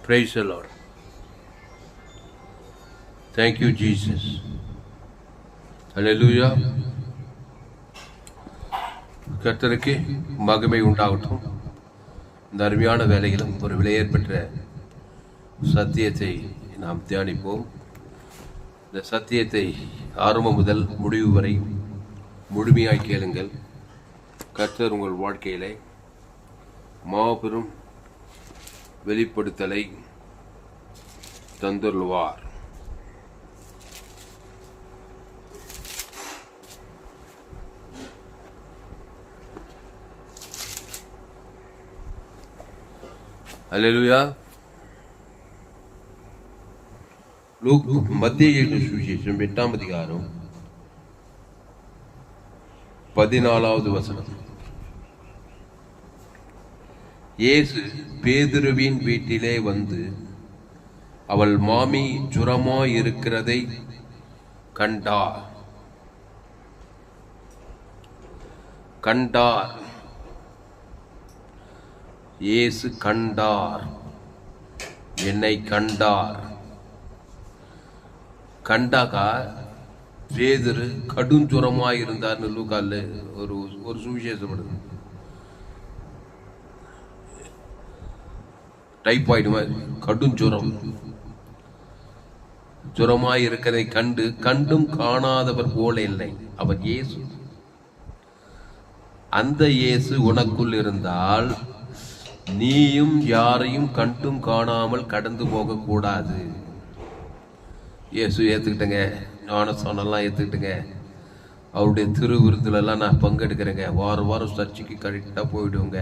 Praise the Lord. Thank you, Jesus. Hallelujah. கர்த்தருக்கு மகிமை உண்டாகட்டும். இந்த அருமையான வேலையிலும் ஒரு விலையேற்பட்ட சத்தியத்தை நாம் தியானிப்போம். இந்த சத்தியத்தை ஆரம்பம் முதல் முடிவு வரை முழுமையாய் கேளுங்கள். கர்த்தர் உங்கள் வாழ்க்கையிலே மாபெரும் வெளிப்படுத்தலை தந்துள்ளுவார். அல்லேலூயா. மத்திய சுவிசேஷம் 8ஆம் அதிகாரம் 14வது வசனம். இயேசு பேதுருவின் வீட்டிலே வந்து அவள் மாமி ஜுரமாயிருக்கிறதை கண்டார். இயேசு கண்டார், என்னை கண்டார். கண்டாக்கா பேதுரு கடும் ஜுரமாயிருந்தார்னு லூக்கால ஒரு சுவிசேஷப்படுது. டைபாய்டு மாதிரி கடும் ஜுரமாய் இருக்கிறதை கண்டும் காணாதவர் போல இல்லை. அவர் இயேசு. அந்த இயேசு உனக்குள் இருந்தால் நீயும் யாரையும் கண்டும் காணாமல் கடந்து போக கூடாது. இயேசு ஏத்துக்கிட்டங்க, ஞானஸ்தானம்லாம் ஏத்துக்கிட்டுங்க, அவருடைய திருவிருந்துல எல்லாம் நான் பங்கெடுக்கிறேங்க. வாரம் சர்ச்சைக்கு கரெக்டா போயிடுவோங்க.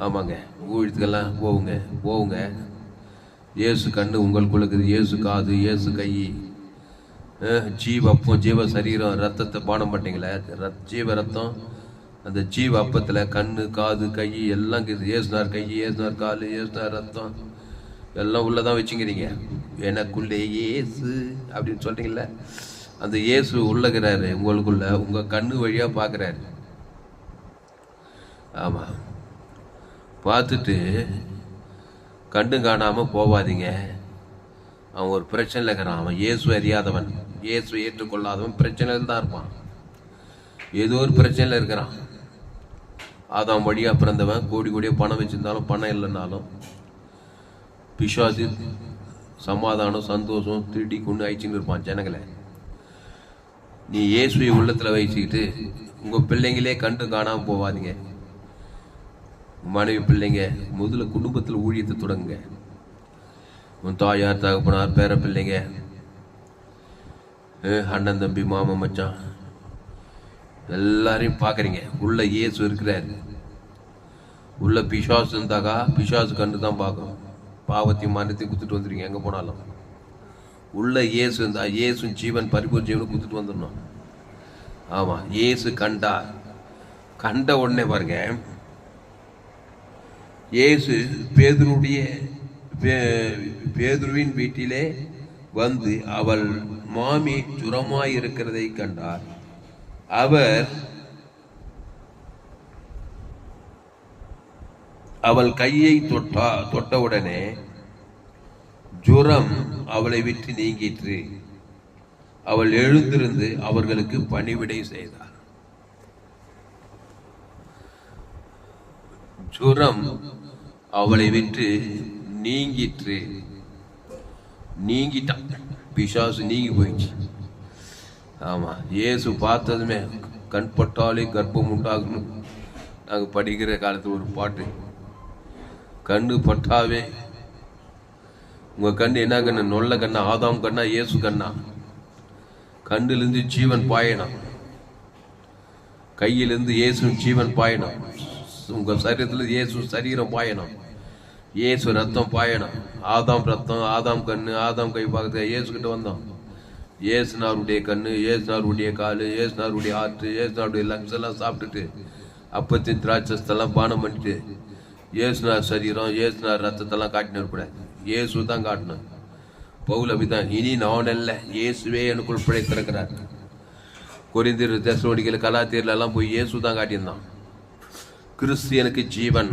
ஆமாங்க, ஊழியத்துக்கெல்லாம் போவுங்க. இயேசு கண்ணு உங்களுக்குள்ள இருக்குது, இயேசு காது, இயேசு கை, ஜீவ அப்பம், ஜீவ சரீரம், ரத்தத்தை பானம் பண்ணிங்களே, ஜீவ ரத்தம், அந்த ஜீவ அப்பத்தில் கண்ணு, காது, கை எல்லாம் இருக்குது. ஏசுனார் கை, ஏசுனார் காலு, ஏசுனார் ரத்தம் எல்லாம் உள்ளதான் வச்சுக்கிறீங்க. எனக்குள்ளே இயேசு அப்படின்னு சொல்றீங்களே, அந்த இயேசு உள்ளகிறாரு உங்களுக்குள்ள, உங்க கண்ணு வழியா பார்க்குறாரு. ஆமாம், பார்த்துட்டு கண்டு காணாமல் போவாதீங்க. அவன் ஒரு பிரச்சனையில் இருக்கிறான். அவன் இயேசு அறியாதவன், இயேசு ஏற்றுக்கொள்ளாதவன் பிரச்சனையில் தான் இருப்பான். ஏதோ ஒரு பிரச்சனையில் இருக்கிறான். ஆதாம் வழியாக பிறந்தவன், கோடியாக பணம் வச்சிருந்தாலும் பணம் இல்லைன்னாலும் பிசாசு சமாதானம், சந்தோஷம் திருடி கொண்டு ஆயிடுச்சுன்னு இருப்பான் ஜனங்களை. நீ இயேசுவை உள்ளத்தில் வச்சுக்கிட்டு உங்கள் பிள்ளைங்களே கண்டு காணாமல் போவாதீங்க. மனைவி பிள்ளைங்க முதல்ல குடும்பத்தில் ஊழியத்தை தொடங்குங்க. உன் தாயார், தகப்பனார், பேர பிள்ளைங்க, அண்ணன், தம்பி, மாமா, மச்சான் எல்லாரையும் பார்க்குறீங்க. உள்ள இயேசு இருக்கிறாரு. உள்ள பிசாசு இருந்தாக்கா பிசாசு கண்டு தான் பார்க்கணும். பாவத்தையும் மரணத்தையும் குத்துட்டு வந்துருங்க எங்கே போனாலும். உள்ள இயேசு இருந்தா இயேசு ஜீவன், பரிபூர்ண ஜீவனை குத்துட்டு வந்துடணும். ஆமாம், இயேசு கண்ட உடனே பாருங்க, இயேசு பேதுருவின் வீட்டிலே வந்து அவள் மாமி ஜுரமாயிருக்கிறதை கண்டார். அவர் அவள் கையை தொட்டவுடனே ஜுரம் அவளை விட்டு நீங்கிற்று. அவள் எழுந்திருந்து அவர்களுக்கு பணிவிடை செய்தார். ஜுரம் அவளை விட்டு நீங்கிட்டான். பிசாசு நீங்கி போயிடுச்சு. ஆமா, இயேசு பார்த்ததுமே கண் பட்டாலே கர்ப்பம் உண்டாகணும். நாங்க படிக்கிற காலத்துல ஒரு பாட்டு, கண்ணு பட்டாவே உங்க கண்ணு என்ன கண்ணு? நொல்ல கண்ணா, ஆதாம் கண்ணா, இயேசு கண்ணா? கண்ணிலிருந்து ஜீவன் பாயணும், கையிலிருந்து இயேசு ஜீவன் பாயணும், உங்க சரீரத்துல இயேசு சரீரம் பாயணும், இயேசு ரத்தம் பாயணும். ஆதாம் ரத்தம், ஆதாம் கண்ணு, ஆதாம் கை பார்க்க இயேசு கிட்ட வந்தோம். இயேசுனாருடைய கண்ணு, இயேசுனாருடைய காலு, இயேசுனாருடைய ஆற்று, இயேசுனாருடைய லங்ஸ் எல்லாம் சாப்பிட்டுட்டு அப்பத்தின் திராட்சத்தெல்லாம் பானம் பண்ணிட்டு இயேசுனார் சரீரம், இயேசுனார் ரத்தத்தெல்லாம் காட்டினு இருக்கக்கூடாது. இயேசு தான் காட்டணும். பவுல் அப்படிதான், இனி நான் அல்ல இயேசுவே எனக்குள் பிழைத்திருக்கிறார். கொரிந்தியர், தெசலோனிக்கேயர், கலாத்தியர்ல எல்லாம் போய் இயேசு தான் காட்டியிருந்தான். கிறிஸ்து எனக்கு ஜீவன்,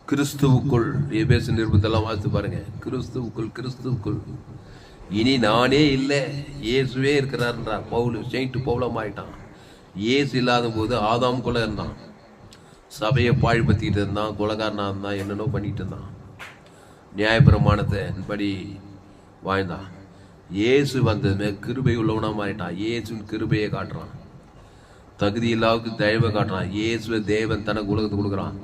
கிறிஸ்துவுக்குள், எபேசு நிருபத்தெல்லாம் வாசித்து பாருங்க. கிறிஸ்துவுக்குள் இனி நானே இல்லை, இயேசுவே இருக்கிறார்ன்றார் பவுல். செயின்ட் பவுலா மாறிட்டான். இயேசு இல்லாத போது ஆதாமுக்குள்ள இருந்தான், சபையை பாழ்படுத்திக்கிட்டு இருந்தான், கொலைகாரனா இருந்தான், என்னென்னோ பண்ணிட்டு இருந்தான், நியாயப்பிரமாணத்தை படி வாழ்ந்தான். இயேசு வந்ததுமே கிருபை உள்ளவனா மாறிட்டான். இயேசுவின் கிருபையை காட்டுறான், தகுதி இல்லாவுக்கு தயவை காட்டுறான். இயேசுவை தேவன் தனக்கு உலகத்துக்கு கொடுக்குறான்.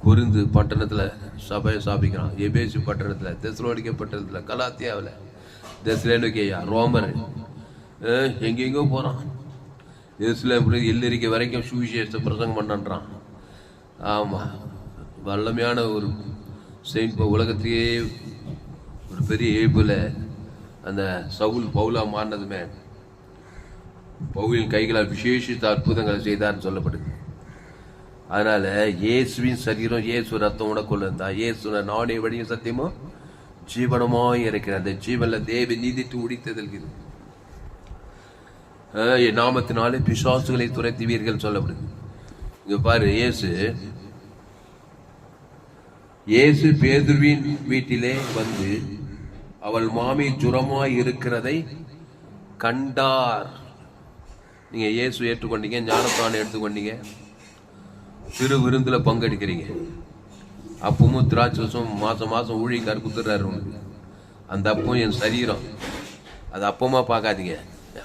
கொரிந்து பட்டணத்தில் சபையை ஸ்தாபிக்கிறான். எபேசு பட்டணத்தில், தெசலோனிக்கே பட்டணத்தில், கலாத்தியாவில், தெசலோனிக்கேயா, ரோமர், எங்கெங்கோ போகிறான். எருசலேம் எல்லரிக்கை வரைக்கும் சுவிசேஷ பிரசங்கம் பண்ணான்றான். ஆமாம், வல்லமையான ஒரு செயின்ட். உலகத்தையே ஒரு பெரிய ஏய்பில் அந்த சவுல் பவுலா மாறினதுமே பவுலின் கைகளால் விசேஷித்த அற்புதங்களை செய்தார்னு சொல்லப்படுது. அதனால இயேசுவின் சரீரம், இயேசு ரத்தம் உனக்குள்ள இருந்தா, இயேசு நானே வழியும் சத்தியமோ ஜீவனமாய் இருக்கிறேன். அந்த ஜீவன்ல தேவ நீதிட்டு உடித்ததற்கு என் நாமத்தினாலே பிசாசுகளை துரைத்துவீர்கள் சொல்லப்படுது. இங்க பாரு, இயேசு பேதுருவின் வீட்டிலே வந்து அவள் மாமி ஜுரமாய் இருக்கிறதை கண்டார். நீங்க இயேசு ஏற்றுக்கொண்டீங்க, ஞானப்பானை எடுத்துக்கொண்டீங்க, சிறு விருந்துல பங்கெடுக்கிறீங்க. அப்பமும் திராட்சம் மாசம் ஊழியக்கார் குத்துறாரு உனக்கு. அந்த அப்பம் என் சரீரம். அது அப்பமா பார்க்காதீங்க.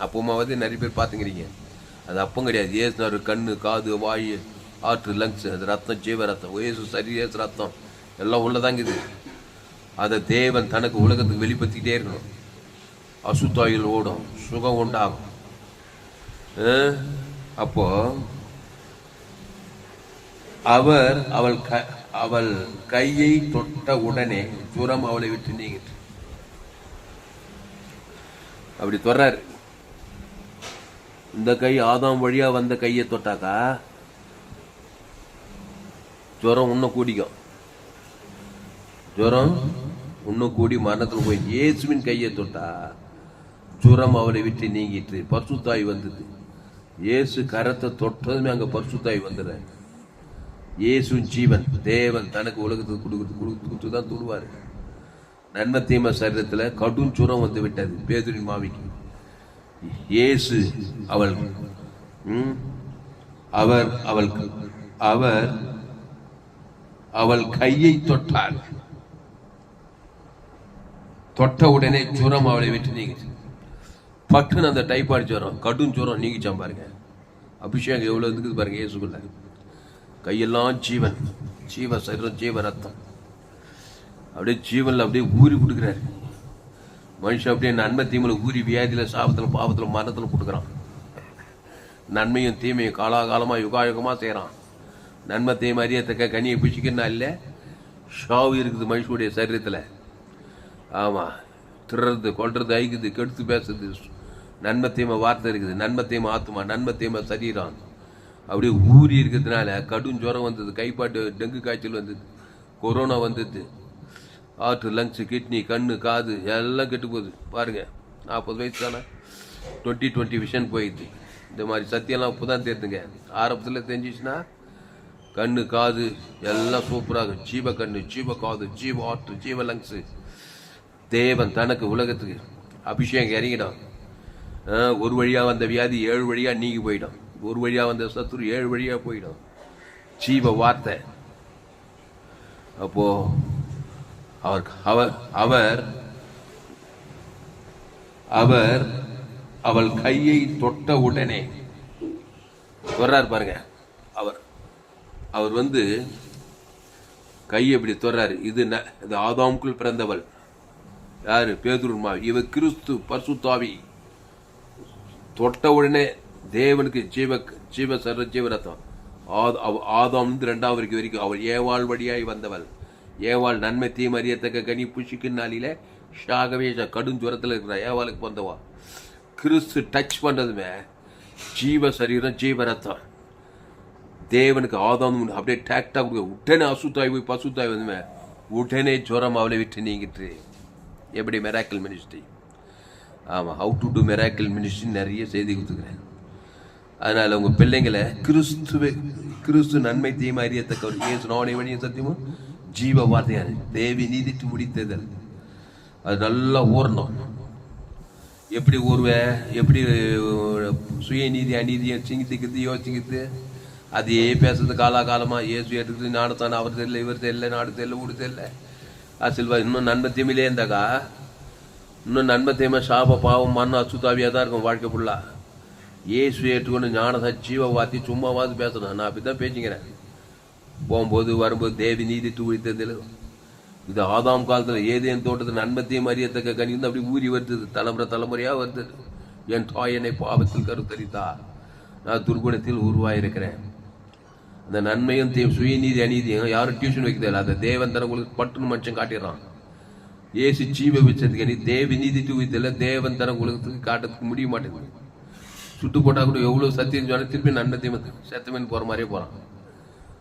அப்பமாவது நிறைய பேர் பார்த்துக்கிறீங்க. அது அப்பம் கிடையாது. ஏசு கண்ணு, காது, வாய், ஆற்று, லங்ஸ், அது ரத்தம், ஜீவ ரத்தம். ஏசு சரீர ரத்தம் எல்லாம் உள்ளதாங்குது. அதை தேவன் தனக்கு உலகத்துக்கு வெளிப்படுத்திக்கிட்டே இருக்கணும். அசுத்தாயில் ஓடும், சுகம் உண்டாகும். அப்போ அவள் கையை தொட்ட உடனே ஜுரம் அவளை விட்டு நீங்கிட்டு. அப்படி தொறாரு. இந்த கை ஆதாம் வழியா வந்த கையை தொட்டாக்கா ஜுரம் இன்னும் கூடிக்கும். ஜுரம் இன்னும் கூடி மரணத்தில் போய் இயேசுவின் கையை தொட்டா ஜுரம் அவளை விட்டு நீங்கிட்டு பரிசுத்தாய் வந்தது. இயேசு கரத்தை தொட்டதுமே அங்க பரிசுத்தாய் வந்துடுற. இயேசுவின் ஜீவன் தேவன் தனக்கு உலகத்துக்கு கொடுத்து தான் தொடுவார். நன்மை தீமை சரீரத்தில் கடும் சுரம் வந்து விட்டது பேதுருவின் மாமிக்கு. இயேசு அவள் கையை தொட்டார். தொட்ட உடனே சுரம் அவளை விட்டு நீங்கிச்சு. பட்டுன்னு அந்த டைபாய்டு ஜுரம், கடும் ஜுரம் நீங்கிச்சான் பாருங்க. அபிஷேகம் எவ்வளவு இருக்குது பாருங்க. இயேசுக்குள்ள கையெல்லாம் ஜீவன், ஜீவ சரீரம், ஜீவ ரத்தம். அப்படியே ஜீவன்ல அப்படியே ஊறி கொடுக்குறாரு. மனுஷன் அப்படியே நன்மை தீமையில ஊறி வியாதியில, சாபத்துல, பாவத்துல, மரணத்துல கொடுக்குறான். நன்மையும் தீமையும் காலாகாலமா யுகாயுகமா செய்யறான். நன்மை தீமை அறியத்தக்க கனியை பிடிச்சிக்கன்னா இல்லை, ஷாவு இருக்குது மனுஷனுடைய சரீரத்துல. ஆமா, திருறது, கொல்றது, ஐக்குது, கெடுத்து பேசுறது, நன்மை தீமை வார்த்தை இருக்குது. நன்மை தீமை ஆத்மா, நன்மை தீமை சரீரம் அப்படியே ஊறி இருக்கிறதுனால கடும் ஜுரம் வந்தது, கைப்பாட்டு, டெங்கு காய்ச்சல் வந்தது, கொரோனா வந்தது, ஆற்று, லங்ஸ், கிட்னி, கண்ணு, காது எல்லாம் கெட்டு போகுது பாருங்க. 40 வயசு தானே 2020 விஷன் போயிடுது. இந்த மாதிரி சத்தியம்லாம் இப்போதான் தெரிஞ்சுங்க. ஆரம்பத்தில் தெரிஞ்சிச்சுன்னா கண்ணு, காது எல்லாம் சூப்பராகும். ஜீவ கண்ணு, ஜீவ காது, ஜீவ ஆற்று, ஜீவ லங்ஸ். தேவன் தனக்கு உலகத்துக்கு அபிஷேகம் இறங்கிடும். ஒரு வழியா வந்த வியாதி 7 வழியா நீங்கி போயிடும். ஒரு வழியா வந்த சத்துரு 7 வழியா போயிடும். ஜீவ வார்த்தை. அப்போ அவள் கையை தொட்ட உடனே தொறாரு பாருங்க. அவர் வந்து கையை இப்படி தொறாரு. இது ஆதாமுக்குள் பிறந்தவள் யாரு? பேதுருமா. இவ கிறிஸ்து பரிசுத்தாவி. தொட்ட உடனே தேவனுக்கு ஜீவ சர ஜீவரத்தம். ஆதாம் 2வது வரைக்கும் அவள் ஏவாள் வழியாய் வந்தவள். ஏவாள் நன்மை தீமை அறியத்தக்க கனி புஷிக்கும் நாளில ஷாகவே கடும் ஜுரத்தில் இருக்கிற ஏவாளுக்கு பிறந்தவா. கிறிஸ்து டச் பண்றதுமே ஜீவ சரீரம், ஜீவ ரத்தம். தேவனுக்கு ஆதாம் அப்படியே டேக்டா கொடுக்க உடனே அசுத்தாய் போய் பசுத்தாய் வந்துமே உடனே ஜுரம் அவளை விட்டு நீங்கிட்டு. எப்படி மெராக்கிள் மினிஸ்ட்ரி. ஆமாம், how to do miracle ministry நிறைய செய்தி கொடுத்துக்கிறேன். அதனால உங்க பிள்ளைங்களை கிறிஸ்து நன்மை தீமை அறியத்தக்க இயேசு நானே வழியும் சத்தியமும் ஜீவ வார்த்தையாரு தேவி நீதிட்டு முடித்ததல். அது நல்லா ஊறணும். எப்படி ஊறுவேன்? எப்படி சுயநீதி அநீதியை சிங்கித்துக்கிறது யோசிக்கிறது அதே பேசுறது காலாகாலமாக இயேசு எடுத்துக்கிட்டு நானும் அவர் தெரியல, இவர் தெரியல, நாடு தெரியல, ஊடு தெரியல. செல்வா இன்னும் நன்மை தீமையிலே இருந்தாக்கா இன்னும் நன்மை தீமை சாப பாவம் மண்ணு அசுத்தாவியாக தான் இருக்கும் வாழ்க்கை ஃபுல்லாக. இயேசு ஏற்றுக்கொண்டு ஞானத்தை ஜீவ வாத்தி சும்மாவாது பேசணும். நான் அப்படி தான் பேசிக்கிறேன். போகும்போது வரும்போது தேவி நீதி தூழித்ததில் இது ஆதாம் காலத்தில் ஏதேன் தோட்டத்தில் நன்மத்தையும் அறியத்தக்க கனி வந்து அப்படி ஊறி வருது. தலைமுறையாக வருது. என் தாயனை பாவத்தில் கருத்தரித்தா நான் துர்குணத்தில் உருவாயிருக்கிறேன். அந்த நன்மையும் சுயநீதி அநீதியும் யாரும் டியூஷன் வைக்கிறதில்ல. அந்த தேவன் தனங்களுக்கு பட்டுன்னு மனுஷன் காட்டிடுறான். ஏசு ஜீவ வச்சதுக்கு நீ தேவி நீதி தூவித்தில்ல தேவன் தனங்களுக்கு காட்டுறதுக்கு முடிய மாட்டேங்குது. சுட்டு போட்டால் கூட எவ்வளோ சத்தியம் சொன்னால் திருப்பி நன்மைத்தையும் சத்தமேன் போகிற மாதிரியே போகிறான்.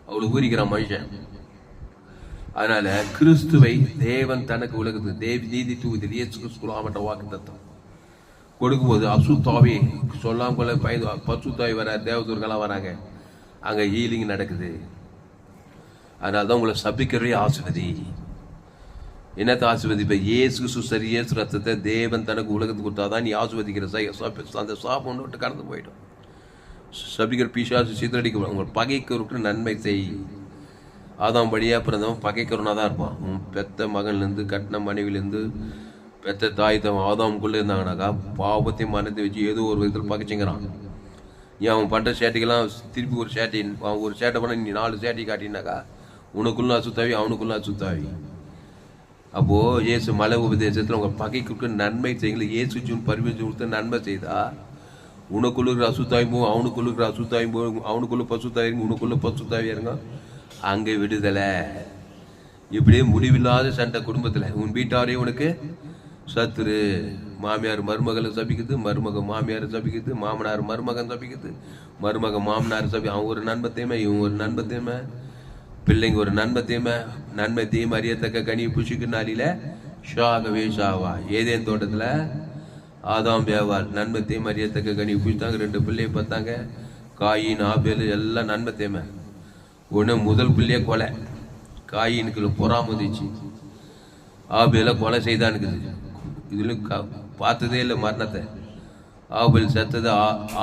அவ்வளோ ஊறிக்கிறான் மனுஷன். அதனால கிறிஸ்துவை தேவன் தனக்கு உலகத்து தேவி நீதி தூவித்தில் இயேசு கிறிஸ்து ஆமட்ட வாக்கு தத்துவம் கொடுக்கும்போது அசுத்தாவே சொல்லாம கொள்ள பயந்து பசுத்தாவி வர தேவதூர்கள்லாம் வராங்க. அங்கே ஹீலிங் நடக்குது. அதனால தான் உங்களை சபிக்கிறே ஆசிர்வதி. என்னத்தை ஆசிர்வதி? இப்போ இயேசு சுசரி இயேசு ரத்தத்தை தேவன் தனக்கு உலகத்துக்கு கொடுத்தாதான் நீ ஆசிர்வதிக்கிற அந்த சாப்பை ஒன்று விட்டு கடந்து போயிடும். சபிக்கிற பிசாசு சிதறடிக்க உங்கள் பகைக்கிறவருக்கு நன்மை செய். ஆதாம் வழியாக பிறந்தவன் பகைக்கிறவனாக தான் இருப்பான். பெத்த மகன்லேருந்து கட்டின மனைவிலேருந்து பெத்த தாய் தான் ஆதாமுக்குள்ளே இருந்தாங்கனாக்கா பாவத்தையும் மனத்தை வச்சு ஏதோ ஒரு விதத்தில் பகைச்சிங்கிறான். நீ அவன் பண்ணுற சேட்டைக்கெல்லாம் திருப்பி ஒரு சேட்டை அவன் ஒரு சேட்டை பண்ண நீ 4 சேட்டை காட்டினாக்கா உனக்குள்ள அசுத்தாவி அவனுக்குள்ள அசுத்தாவி. அப்போது இயேசு மலை உபதேசத்தில் உங்கள் பகைக்கு நன்மை செய்யுங்கள இயேசு ஜூன் பரிவச்சு கொடுத்து நன்மை செய்தா உனக்குள்ள இருக்கிற அசுத்தாயும் அவனுக்குள்ள இருக்கிற அசுத்தாயும் அவனுக்குள்ள பசுத்தாயிருங்க உனக்குள்ள பசுத்தாவியாருங்க. அங்கே விடுதலை. இப்படியே முடிவில்லாத சண்டை குடும்பத்தில். உன் வீட்டாரே உனக்கு சத்துரு. மாமியார் மருமகளை சபிக்குது, மருமக மாமியார் சபிக்குது, மாமனார் மருமகன் சபிக்குது, மருமக மாமனார் அவன் ஒரு நண்பத்தையுமே இவன் ஒரு நண்பத்தையுமே பிள்ளைங்க ஒரு நண்பத்தையுமே நன்மை தீமை அறியத்தக்க கனி புஷிக்கு நாளில ஷாகவே ஷாவா. ஏதேன் தோட்டத்தில் ஆதாம் ஏவாள் நன்மை தீமை அறியத்தக்க கனி புஷித்தாங்க. 2 பிள்ளையை பார்த்தாங்க. காயின் ஆபேல் எல்லாம் நன்மை தீமை. ஒன்று முதல் பிள்ளைய கொலை. காயினுக்கு பொறாமதிச்சு ஆபேல கொலை செய்தானுக்குது. இதுல பார்த்ததே இல்லை மரணத்தை. ஆபேல் செத்தது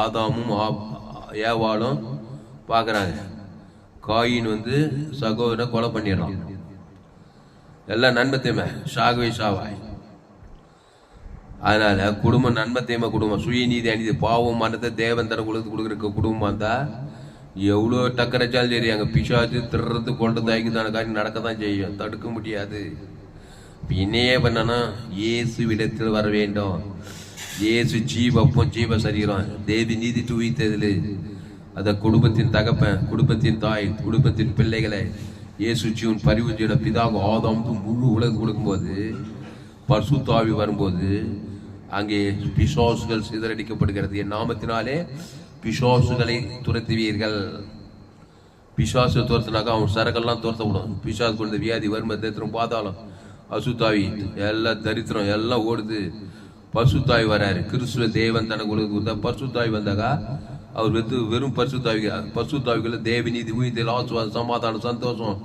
ஆதாமும் ஏவாளும் பார்க்குறாங்க. காயின் வந்து சகோதரனை கொலை பண்ணிடுறான். எல்லாம் நன்மத்தேமை ஷாகவே ஷாவாய். அதனால குடும்பம் நன்மத்தேமை குடும்பம் சுயநீதி அநீதி பாவம் மனத்தை தேவன் தர கொடுக்குற குடும்பம் இருந்தால் எவ்வளோ டக்கரைச்சாலும் சரி அங்கே பிசாச்சு திருறது கொண்டு தாய்க்குதான காரியம் நடக்க தான் செய்யும். தடுக்க முடியாது. என்னையே பண்ணனா இயேசு விடத்தில் வர வேண்டும். இயேசு ஜீவப்பம் ஜீவ சரீரம் தேவி நீதி தூவித்ததில் அந்த குடும்பத்தின் தகப்பன் குடும்பத்தின் தாய் குடும்பத்தின் பிள்ளைகளை இயேசு ஜீவன் பரிவுஜியோட பிதாக ஆதாம் முழு உலகம் கொடுக்கும்போது பரிசுத்தாவி வரும்போது அங்கே பிசாசுகள் சிதறடிக்கப்படுகிறது. என் நாமத்தினாலே பிசாசுகளை துரத்துவீர்கள். பிசாசு துரத்துனாக்கா அவன் சரக்கெல்லாம் துரத்த விடும். பிசாசு கொண்ட வியாதி வறுமை தேத்திரம் பாதாளம் அசுத்தாவி எல்லாம் தரித்திரம் எல்லாம் ஓடுது. பசுத்தாவி வராரு. கிறிஸ்துவ தேவன் தனக்கு உலக பசுத்தாவி வந்தாக்கா அவர் வெறும் பசுத்தாவிகளை தேவி நீதி உயிர்த்தல் ஆசுவாதம் சமாதானம் சந்தோஷம்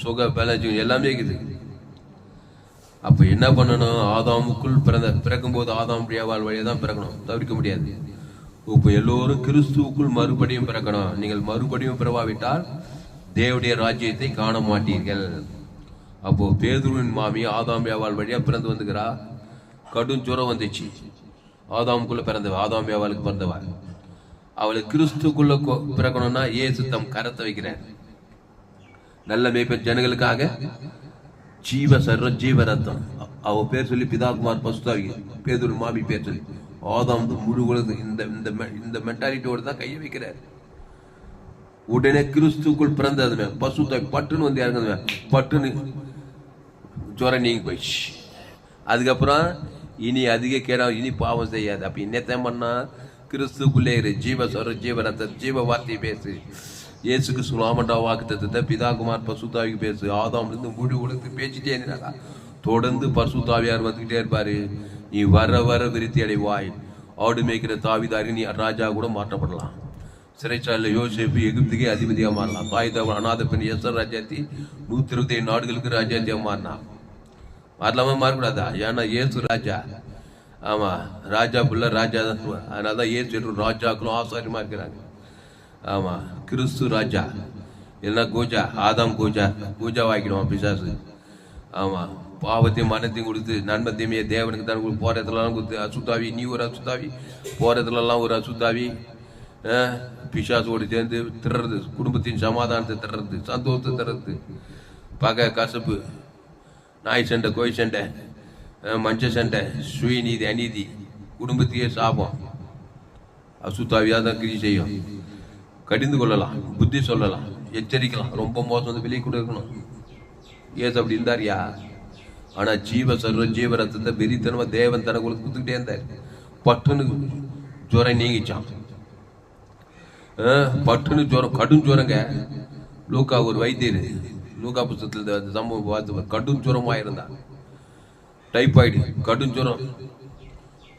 சுக பலஜம் எல்லாமே இருக்குது. அப்போ என்ன பண்ணணும்? ஆதாமுக்குள் பிறக்கும்போது ஆதாம் ஏவாள் வழியாக தான் பிறக்கணும், தவிர்க்க முடியாது. இப்போ எல்லோரும் கிறிஸ்துவுக்குள் மறுபடியும் பிறக்கணும். நீங்கள் மறுபடியும் பிறவாவிட்டால் தேவனுடைய ராஜ்யத்தை காண மாட்டீர்கள். அப்போ பேதுருவின் மாமி ஆதாம் ஏவாள் வழியா பிறந்து வந்துக்கிறா. கடும் ஜுரம் வந்துச்சு. ஆதாமுக்குள்ள பிறந்தவ ஆதாம் ஏவாளுக்கு பிறந்தவ. அவளுக்கு கிறிஸ்துக்குள்ள பிறக்கணும்னா இயேசு தம் கரத்தை வைக்கிறார். நல்ல மேய்ப்பன் ஜனங்களுக்காக ஜீவ சர்வம் ஜீவ ரத்தம். அவ பேர் சொல்லி பிதாகுமார் பசுத்தாவி பேதுரு மாமி பேர் சொல்லி ஆதாம் முழு உலகம் இந்த மென்டாலிட்டியோட தான் கையை வைக்கிறார். உடனே கிறிஸ்துக்குள் பிறந்ததுமே பசுத்தாவி பட்டுன்னு வந்து இறங்குதுமே பட்டுன்னு ஜுரம் நீங்கி போயிடுச்சு. அதுக்கப்புறம் இனி அதிக கேடா இனி பாவம் செய்யாது. அப்ப என்னத்தான் பண்ணா கிறிஸ்துக்குள்ளே இரு. ஜீவ சொர ஜீவ ரத்த ஜீவ வார்த்தை பேசு. இயேசுக்கு சுலாமண்டா வாக்கு தத்துவத்தை பிதாகுமார் பசுத்தாவிக்கு பேசு. ஆதாம்லேருந்து முழு உலகத்துக்கு பேசிட்டே இருந்தாக்கா தொடர்ந்து பசுத்தாவியார் வந்துக்கிட்டே இருப்பாரு. நீ வர வர விருத்தி அடைவாய். ஆடு மேய்க்கிற தாவிதாரி நீ ராஜா கூட மாற்றப்படலாம். சிறைச்சாலையில் யோசேப்பு எகிப்துக்கே அதிபதியாக மாறலாம். தாய் தகவல் அநாத பெண் எஸ்தர் ராஜாத்தி 127 நாடுகளுக்கு ராஜாத்தியாக மாறினான். மாறலாமா? மாறக்கூடாதா? ஏன்னா இயேசு ராஜா. ஆமா, ராஜா புள்ள ராஜா தான். அதனால தான் இயேசு ராஜாக்களும் ஆசாரியமா இருக்கிறாங்க. ஆமா, கிறிஸ்து ராஜா. இல்லைன்னா கோஜா, ஆதாம் கோஜா, கோஜா வாங்கிடுவான் பிசாசு. ஆமா, பாவத்தையும் மனத்தையும் கொடுத்து நன்மத்தையுமே தேவனுக்கு தான் போற இடத்துலலாம் கொடுத்து அசுத்தாவி, நீ ஒரு அசுத்தாவி, போற இடத்துலலாம் ஒரு அசுத்தாவி. பிசாசோடு சேர்ந்து திறறது, குடும்பத்தின் சமாதானத்தை திறறது, சந்தோஷத்தை திறறது, பகை கசப்பு, நாய் சண்டை, கோய் சண்டை, மஞ்ச சண்டை, சுயநீதி, அநீதி, குடும்பத்தையே சாபம். அசுத்தாவியாக தான் கிரி செய்யும். கடிந்து கொள்ளலாம், புத்தி சொல்லலாம், எச்சரிக்கலாம். ரொம்ப மோசம் வந்து வெளியே கூட இருக்கணும். ஏசு அப்படி இருந்தாரியா? ஆனா ஜீவ சர்வ ஜீவ ரத்தத்தை வெறித்தனமா தேவன் தனக்கு கொடுத்துக்கிட்டே இருந்தார். பட்டுன்னு ஜுரம் நீங்கிச்சான். பட்டுன்னு ஜுரம், கடும் ஜுரங்க. லூக்கா ஒரு வைத்தியர், லூக்கா புத்தகத்தில் சம்பவம் பார்த்து, கடும் ஜுரமா இருந்தான். டைபாய்டு, கடும் ஜுரம்.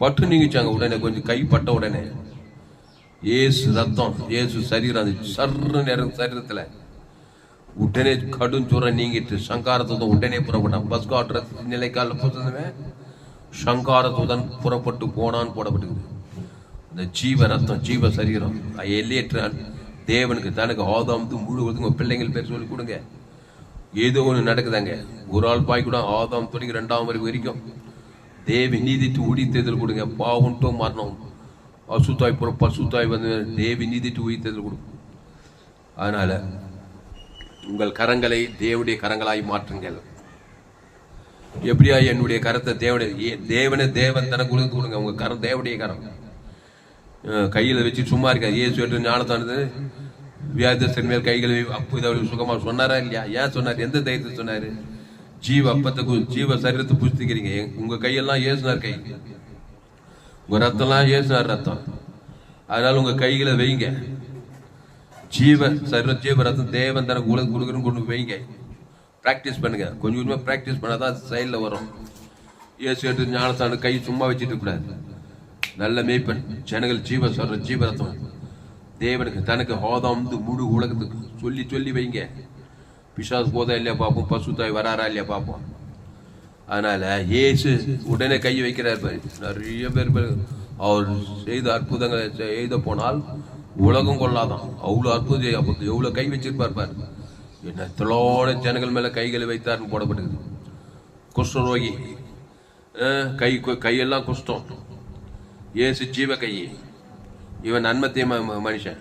பட்டு நீங்கிச்சாங்க உடனே. கொஞ்சம் கை பட்ட உடனே ஏசு ரத்தம், ஏசு சரீரம் சர்ற நேரம் சரீரத்துல உடனே கடும் ஜுரம் நீங்கிட்டு சங்காரத்துடன் உடனே புறப்பட்டான். பஸ் காட்டுற நிலைக்கால புத்தகமே சங்காரத்துடன் புறப்பட்டு போனான்னு போடப்பட்டுக்குது. இந்த ஜீவ ரத்தம், ஜீவ சரீரம் எல்லையற்றான் தேவனுக்கு தனக்கு ஆதாம் முழுவதும் பிள்ளைங்கள் பேர் சொல்லி கொடுங்க. ஏதோ ஒன்று நடக்குதாங்க. ஒரு ஆள் பாய் கூட ஆதாம் தொடங்கி 2ஆம் வரைக்கும் தேவி நீதிட்டு உடித்தேர்தல் கொடுங்க. பாவுண்டோ மரணம், அசுத்தாய் புற பசுத்தாய் வந்து தேவி நீதிட்டு உயிர்த்தேர்தல் கொடுக்கும். அதனால உங்கள் கரங்களை தேவனுடைய கரங்களாய் மாற்றுங்கள். எப்படியா? என்னுடைய கரத்தை தேவனே தேவன் தனக்கு கொடுத்து கொடுங்க. உங்க கரம் தேவனுடைய கரம். கையில் வச்சு சும்மா இருக்காது. ஏசு ஞானத்தானது வியாதிஸ்தர் மேல் கைகளை அப்போ சுகமா சொன்னாரா இல்லையா? ஏன் சொன்னார்? எந்த தைரியத்தை சொன்னாரு? ஜீவ அப்பத்தை, ஜீவ சரீரத்தை புஸ்திக்கிறீங்க. உங்க கையெல்லாம் ஏசுனார் கை, உங்க ரத்தம்லாம் ஏசுனார் ரத்தம். அதனால உங்க கைகளை வைங்க. ஜீவ சரீரம், ஜீவ ரத்தம் தேவன் தனக்கு கொடுக்குறன்னு கொண்டு வைங்க. பிராக்டிஸ் பண்ணுங்க. கொஞ்சம் கொஞ்சமா பிராக்டிஸ் பண்ணாதான் செயலில் வரும். ஏசு ஞானத்தான கை சும்மா வச்சுட்டு கூடாது. நல்ல மேய்ப்பன் ஜனங்கள் ஜீவ சொல்ற ஜீவ ரத்தம் தேவனுக்கு தனக்கு ஹோதம் முழு உலகத்துக்கு சொல்லி சொல்லி வைங்க. பிசாசு போதா இல்லையா பார்ப்போம், பசுத்தாய் வராரா இல்லையா பார்ப்போம். அதனால ஏசு உடனே கை வைக்கிறார். நிறைய பேர் அவர் செய்த அற்புதங்களை செய்த போனால் உலகம் கொள்ளாதான். அவ்வளோ அற்புதம், எவ்வளோ கை வச்சிருப்பார் பார். என்னத்தோட ஜனங்கள் மேல கைகளை வைத்தார்னு போடப்பட்டுக்குது. குஷ்டரோகி கையெல்லாம் குஷ்டம். ஏசு ஜீவ கை. இவன் நன்மத்திய மனுஷன்,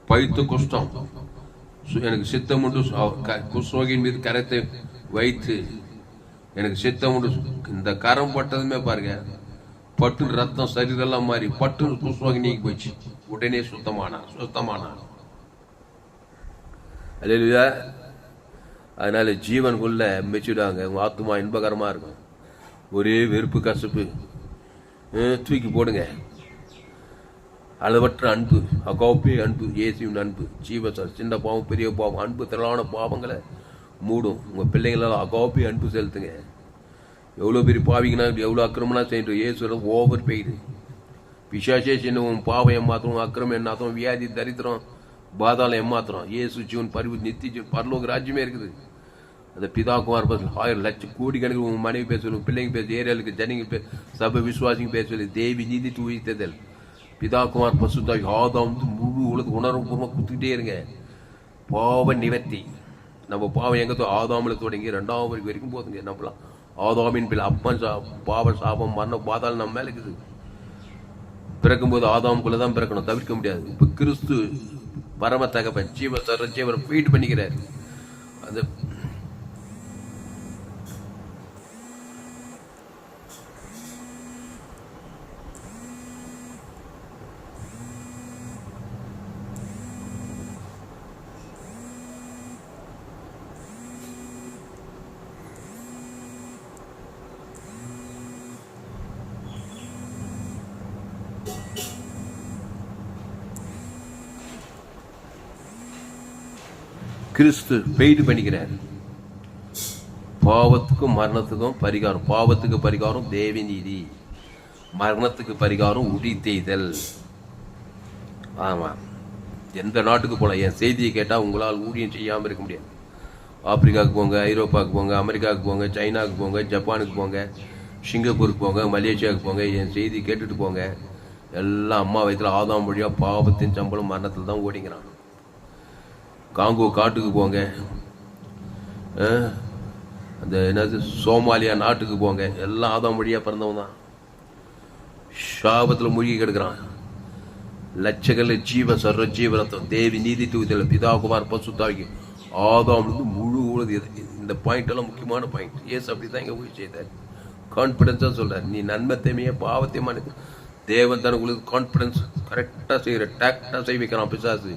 பைத்து குஷ்டம். எனக்கு சித்தம் உண்டு. குஷ்ரோகின் மீது கரத்தை வைத்து எனக்கு சித்தம் உண்டு. இந்த கரம் பட்டதுமே பாருங்க, பட்டு ரத்தம் சரீரெல்லாம் மாறி பட்டு குஷ்ரோகி நீங்கி போச்சு. உடனே சுத்தமானான். அல்லேலூயா. அதனால ஜீவனுக்குள்ள மெச்சுடாங்க. உங்க ஆத்துமா இன்பகரமா இருக்கும். ஒரே வெறுப்பு கசப்பு தூக்கி போடுங்க. அளவற்ற அன்பு, அகோப்பே அன்பு, இயேசுவின் அன்பு, ஜீவ சின்ன பாவம் பெரிய பாவம், அன்பு திரளான பாவங்களை மூடும். உங்கள் பிள்ளைங்களால் அகோப்பே அன்பு செலுத்துங்க. எவ்வளோ பெரிய பாவிங்கன்னா எவ்வளோ அக்கிரமனா செய்யணும். இயேசு ஓவர் பெய்யுது. பிசாசே சின்ன உன் பாவம் ஏமாத்திரம், அக்கிரமம் என்னாத்திரம், வியாதி தரித்திரம் பாதாளம் ஏமாத்திரம். இயேசு ஜீவன் பரிவு நித்திய ஜீவன் பரலோக ராஜ்யமே இருக்குது. அந்த பிதா குமார் 1000 லட்சம் கோடி கணக்கு உங்கள் மனைவி பேச சொல்லு, பிள்ளைங்க பேச, ஏரியாளுக்கு ஜனங்க சபை விசுவாசிங்க பேச சொல்லி தேவி நீதி உயிர்த்ததல் பிதா குமார் பசுத்தாய் ஆதாம் முழு உலக உணர்வு பூர்வமாக குத்துக்கிட்டே இருங்க. பாவ நிவர்த்தி. நம்ம பாவம் எங்கத்தோ ஆதாமில் தொடங்கி 2ஆம் வரைக்கும் போதுங்க. நம்மளாம் ஆதாமின் பிள்ளை. அப்பன் பாவ சாபம் மரணம் பாதாளம் நம்ம மேலே இருக்குது. பிறக்கும்போது ஆதாமுக்குள்ள தான் பிறக்கணும், தவிர்க்க முடியாது. இப்போ கிறிஸ்து பரம தகப்பன் ஜீவ சரஜீவரை ஃபீட் பண்ணிக்கிறார். அந்த கிறிஸ்து பெய்டு பண்ணிக்கிறார். பாவத்துக்கும் மரணத்துக்கும் பரிகாரம். பாவத்துக்கு பரிகாரம் தேவி நீதி, மரணத்துக்கு பரிகாரம் உடி தேய்தல். ஆமா, எந்த நாட்டுக்கு போகலாம். என் செய்தியை கேட்டால் உங்களால் ஊழியம் செய்யாமல் இருக்க முடியாது. ஆப்பிரிக்காவுக்கு போங்க, ஐரோப்பாவுக்கு போங்க, அமெரிக்காவுக்கு போங்க, சைனாவுக்கு போங்க, ஜப்பானுக்கு போங்க, சிங்கப்பூருக்கு போங்க, மலேசியாவுக்கு போங்க, என் செய்தி கேட்டுட்டு போங்க. எல்லாம் அம்மா வயத்தில் ஆதாம் வழியாக பாவத்தின் சம்பளம் மரணத்தில் தான் ஓடிங்கிறான். காங்கோ காட்டுக்கு போங்க, அந்த என்னது சோமாலியா நாட்டுக்கு போங்க, எல்லாம் ஆதாம் வழியாக பிறந்தவன் தான். சாபத்தில் மூழ்கி கிடக்கிறான். லட்சக்கல்ல ஜீவ சர்வ ஜீவரத்தம் தேவி நீதி தூதியில் பிதாகுமார் பசுத்தாக்கி ஆதாம் முழு உலது. இந்த பாயிண்ட் எல்லாம் முக்கியமான பாயிண்ட். ஏசு அப்படிதான் இங்கே ஊழி செய்தார். கான்ஃபிடென்ஸாக சொல்கிறார், நீ நன்மத்தையுமே பாவத்தையுமான தேவன் தானே உங்களுக்கு கான்ஃபிடென்ஸ் கரெக்டாக செய்கிற. டேக்டாக செய் வைக்கிறான் பிசாசு.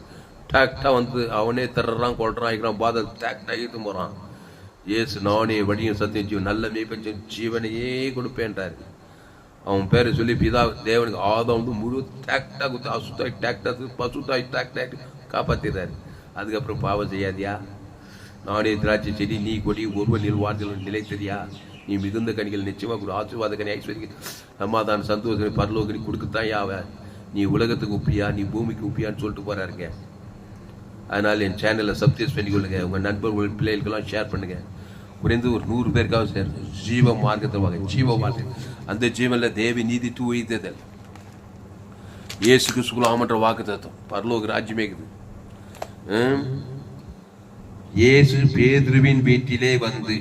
டேக்டாக வந்து அவனே தர்றான், கொள்றான், வைக்கிறான், பாத டேக்டாக இழுத்து போகிறான். ஏசு நானே வழியும் சத்தியம் ஜீவன் நல்ல மேய்ப்பன் ஜீவனையே கொடுப்பேன்றாரு. அவன் பேரை சொல்லி பிதா தேவனுக்கு ஆதாம் முழு டேக்டாக கொடுத்து அசுத்தாய் டேக்டாக பசுத்தாய் டேக்டாக் காப்பாற்றிடுறாரு. அதுக்கப்புறம் பாவம் செய்யாதியா, நானே திராட்சை செடி நீ கொடி ஒருவனில் வார்த்தைகள் நிலைத்ததியா, நீ மிகுந்த கனிகள் நிச்சயமாக கொடு, ஆசீர்வாத கனி ஐஸ்வர்ய சமாதான சந்தோஷ பரலோகனி கொடுக்கத்தான் யாவ, நீ உலகத்துக்கு உப்பியா நீ பூமிக்கு உப்பியான்னு சொல்லிட்டு போறாருங்க. அதனால் என் சேனலை சப்ஸ்கிரைப் பண்ணிக்கொள்ளுங்க, உங்கள் நண்பர்கள் பிள்ளைகளுக்கெல்லாம் ஷேர் பண்ணுங்க. குறைந்து ஒரு 100 பேருக்காக சேர் ஜீவ மார்க்கத்தை வாங்க. ஜீவ மார்க்கம் அந்த ஜீவனில் தேவி நீதி தூய்தல் இயேசு கிறிஸ்துக்குள்ள ஆமன்ற வாக்கு தத்துவம் பரலோக ராஜ்யமே இருக்குது. இயேசு பேதுருவின் வீட்டிலே வந்து,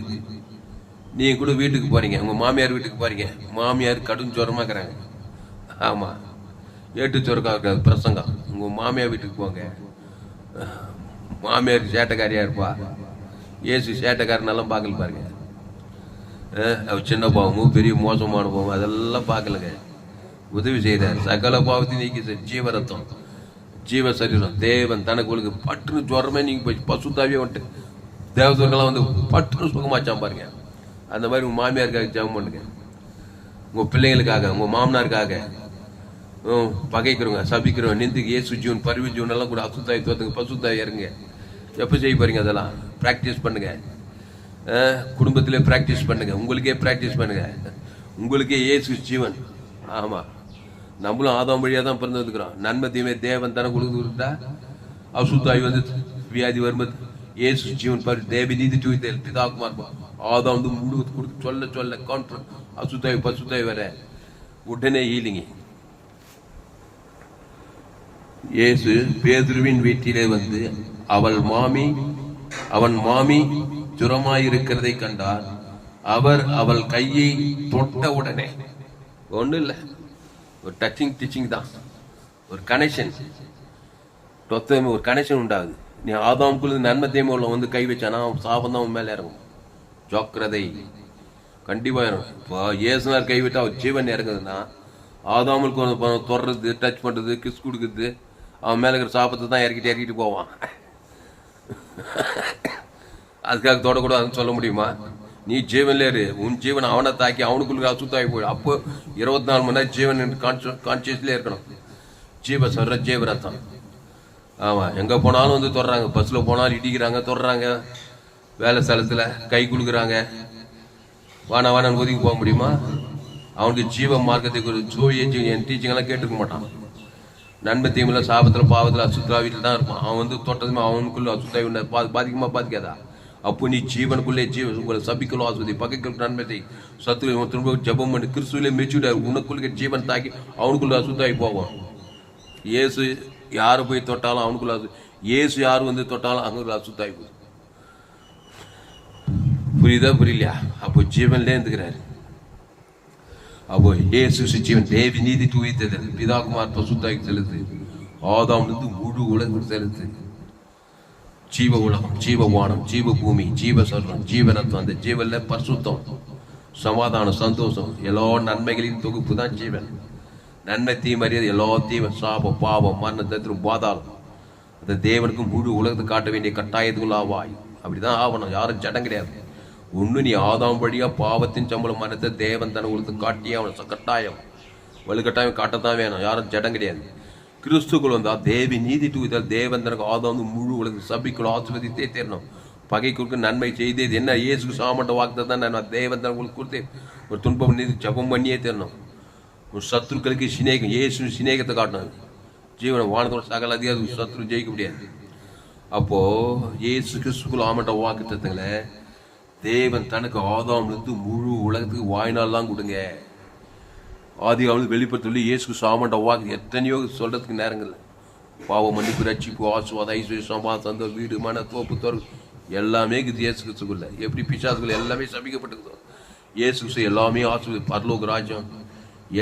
நீங்க கூட வீட்டுக்கு போறீங்க, உங்க மாமியார் வீட்டுக்கு போறீங்க, மாமியார் கடும் ஜோரமா இருக்கிறாங்க. ஆமா, ஏட்டு ஜோரக்கா இருக்காது பிரசங்கம். உங்க மாமியார் வீட்டுக்கு போங்க, மாமியார் சேட்டைக்காரியா இருப்பா. ஏசு சேட்டைக்காரனெல்லாம் பார்க்கல பாருங்க. அவர் சின்ன பாவமும் பெரிய மோசமான பாவம் அதெல்லாம் பார்க்கலங்க. உதவி செய்கிறார். சகல பாவத்தையும் நீக்கி ஜீவரத்தம் ஜீவ சரீரம் தேவன் தனக்கு உங்களுக்கு பட்டுன்னு ஜுரமே நீங்கள் போய் பசுத்தாவே வந்துட்டு தேவதர்கள்லாம் வந்து பட்டுன்னு சுகமாச்சான் பாருங்க. அந்த மாதிரி உங்கள் மாமியாருக்காக ஜெபம் பண்ணுங்க, உங்கள் பிள்ளைங்களுக்காக, உங்கள் மாமனாருக்காக. பகைக்கிறவங்க சபிக்கிறவங்க நிந்துக்கு ஏசு ஜீவன் பருவி ஜீவன் எல்லாம் கூட அசுத்தாய் தோத்துங்க பசுத்தாய் இறங்க. எப்போ செய்ய போறீங்க? அதெல்லாம் ப்ராக்டிஸ் பண்ணுங்க. குடும்பத்திலே ப்ராக்டிஸ் பண்ணுங்க, உங்களுக்கே ப்ராக்டிஸ் பண்ணுங்க. உங்களுக்கே ஏசு ஜீவன். ஆமா, நம்மளும் ஆதாம் வழியாக தான் பிறந்து வந்துக்கிறோம். நன்மை தீமை தேவன் தானே கொடுத்துட்டா அசுத்தாய் வந்து வியாதி வரும்போது ஏசு ஜீவன் பாரு தேவி நீதி தூய்தல் பிதாகுமார் ஆதாம் வந்து முழு கொடுத்து சொல்ல சொல்ல கான்ஃபிடன்ஸ் அசுத்தாய் பசுத்தாய் வர உடனே ஹீலிங். இயேசு பேதுருவின் வீட்டிலே வந்து அவன் மாமி ஜுரமாயிருக்கிறதை கண்டார். அவர் அவள் கையை தொட்ட உடனே, ஒன்றும் இல்லை, ஒரு டச்சிங் தான், ஒரு கனெக்ஷன், ஒரு கனெக்ஷன் உண்டாகுது. நீ ஆதாமுக்குள்ள நன்மை தீமை உள்ள வந்து கை வச்சானா சாபம் தான் உன் மேலே இறங்கும். ஜோக்கிறதை கண்டிப்பாக இறங்கும். இப்போ ஏசுனார் கைவிட்டு அவர் ஜீவன் இறங்குதுன்னா ஆதாமுக்கு தொடர்றது, டச் பண்ணுறது, கிஸ் கொடுக்குறது, அவன் மேலே இருக்கிற சாபத்தை தான் இறக்கிட்டு போவான். அதுக்காக தொடக்கூடாதுன்னு சொல்ல முடியுமா? நீ ஜீவன்ல இரு, உன் ஜீவன் அவனை தாக்கி அவனுக்குள்ள அசுத்தாகி போய் அப்போ 24 மணி நேரம் ஜீவன் கான்சியஸ்லேயே இருக்கணும். ஜீவ சர்ற ஜீவரத்தம். ஆமாம், எங்கே போனாலும் வந்து தொடுறாங்க, பஸ்ஸில் போனாலும் இடிக்கிறாங்க, தொடுறாங்க, வேலை ஸ்தலத்தில் கை கொடுக்குறாங்க. வானான்னு ஒதுக்கி போக முடியுமா? அவனுக்கு ஜீவ மார்க்கத்தை என் டீச்சிங்கெல்லாம் கேட்டுக்க மாட்டான். நன்மை தீமையில சாபத்தில் பாவத்தில் அசுத்தாவியில் தான் இருப்பான். அவன் வந்து தொட்டதுமே அவனுக்குள்ள அசுத்தாவி பாதிக்குமா பாதிக்காதா? அப்போ நீ ஜீவனுக்குள்ளே உங்களை சபிக்கலும் ஆசுவதி பகைக்கும் நன்மை சத்து திரும்ப ஜபம் பண்ணி கிறிஸ்துவிலே மெச்சூர்டார். உனக்குள்ள ஜீவன் தாக்கி அவனுக்குள்ள அசுத்தாவி போவான். ஏசு யாரு போய் தொட்டாலும் அவனுக்குள்ள ஏசு யாரு வந்து தொட்டாலும் அவனுக்குள்ள அசுத்தாவி போகுது. புரியுதா புரியலையா? அப்போ ஜீவன்லே இருந்துக்கிறாரு. அப்போ ஏசு ஜீவன் தேவி நீதி தூய்தல் பிதாகுமார் பசுத்தாய்க்கு செலுத்து. ஆதாம் இருந்து முழு உலகம் செலுத்து. ஜீவ உலகம், ஜீவ வானம், ஜீவ பூமி, ஜீவ சர்வம், ஜீவனத்துவம். அந்த ஜீவன்ல பரிசுத்தம், சமாதானம், சந்தோஷம், எல்லா நன்மைகளின் தொகுப்பு தான் ஜீவன். நன்மை தீமறியது எல்லாத்தையும் சாபம் பாவம் மரணம் தத்திரம் பாதாளம் அந்த தேவனுக்கு முழு உலகத்தை காட்ட வேண்டிய கட்டாயத்துக்குள்ள ஆவாய். அப்படிதான் ஆகணும். யாரும் ஜடம் கிடையாது. ஒன்று நீ ஆதாம் வழியா பாவத்தின் சம்பளம் மரணத்தை தேவன் தன உலகத்தை காட்டியே அவன் கட்டாயம் வலுக்கட்டாயம் காட்டத்தான் வேணும். யாரும் ஜடம் கிடையாது. கிறிஸ்துக்குள் வந்தா தேவி நீதி தூய்தால் தேவன் தனக்கு ஆதாம் வந்து முழு உலகத்தை சபிக்குள் ஆசிர்வதித்தே தேரணும். பகைக்குறுக்கு நன்மை செய்தே என்ன இயேசுக்கு சாமண்ட வாக்கு தான் நான் தேவன் தனக்கு உங்களுக்கு கொடுத்தேன். ஒரு துன்பம் நீதி ஜபம் பண்ணியே தேரணும். ஒரு சத்துருக்களுக்கு சிநேகம் இயேசு சிநேகத்தை காட்டணும். ஜீவனை வானத்தோட சகல அதிகாரம் சத்துரு ஜெயிக்க முடியாது. அப்போ இயேசு கிறிஸ்துக்குள் ஆமட்ட வாக்குத்தத்தங்களை தேவன் தனக்கு ஆதாம்லேருந்து முழு உலகத்துக்கு வாய்நாள் தான் கொடுங்க. ஆதிகாலம் வெளிப்படுத்தல இயேசு சாமண்ட வாக்கு எத்தனையோ சொல்றதுக்கு நேரங்கள். பாவ மன்னிப்பு, ரட்சிப்பு, ஆசுவாதம், ஐஸ்வர்யம், சம்பாதம், சந்த வீடு, மன தோப்பு, தோறு எல்லாமே இயேசு கிறிஸ்துக்குள்ள. எப்படி பிசாசுகள் எல்லாமே சபிக்கப்பட்டிருக்கோம், இயேசு கிறிஸ்து எல்லாமே ஆசு பரலோக ராஜ்யம்,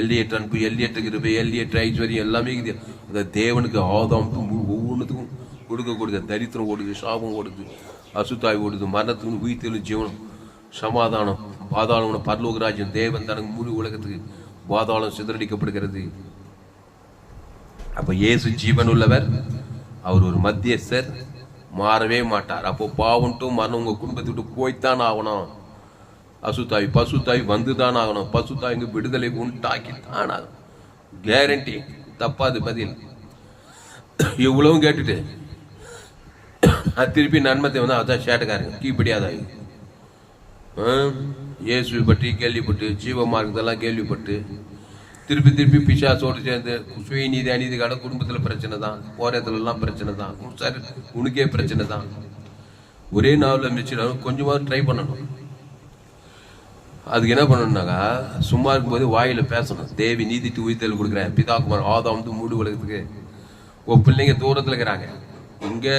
எல்லையற்ற அன்பு, எல்லையற்ற கிருபை, எல்லையற்ற ஐஸ்வர்யம் எல்லாமே இருக்குது. அந்த தேவனுக்கு ஆதாமுக்கு ஒவ்வொன்றுத்துக்கும் கொடுக்க தரித்திரம் ஓடுது, சாபம் ஓடுது, அசுத்தாய் ஓடுது, மரணத்துக்கு உயிர்த்தெழும் ஜீவனம், சமாதானம், பாதாளம், பரலோக ராஜ்யம். தேவன் தனக்கு முழு உலகத்துக்கு பாதாளம் சிதறடிக்கப்படுகிறது. அப்ப இயேசு ஜீவன் உள்ளவர், அவர் ஒரு மத்தியஸ்தர், மாறவே மாட்டார். அப்போ பாவன்ட்டும் மரணம் உங்க குடும்பத்தை விட்டு போய்த்தான் ஆகணும். அசுத்தாய் பசுத்தாய் வந்துதான் ஆகணும். பசுத்தாய்க்கு விடுதலை உண்டாக்கித்தான் ஆகணும். கேரண்டி, தப்பாது பதில். இவ்வளவும் கேட்டுட்டு திருப்பி நன்மத்தை வந்து அதான் சேட்டக்காரங்க கீழ்படியாதாய் இயேசுவை பற்றி கேள்விப்பட்டு, ஜீவ மார்க்கத்தெல்லாம் கேள்விப்பட்டு, திருப்பி பிசாசோடு சேர்ந்து சுயநீதி அநீதிக்கான குடும்பத்தில் பிரச்சனை தான், போராட்டத்துலலாம் பிரச்சனை தான், சரி உனக்கே பிரச்சனை தான். ஒரே நாளில் மிச்சினாலும் கொஞ்சமாவது ட்ரை பண்ணணும். அதுக்கு என்ன பண்ணணும்னாக்கா, சும்மா இருக்கும்போது வாயில் பேசணும். தேவி நீதிட்டு உயிர்த்தல் கொடுக்குறேன், பிதாகுமார் ஆதாம் வந்து மூடு உலகத்துக்கு. பிள்ளைங்க தூரத்தில் இருக்கிறாங்க. இங்கே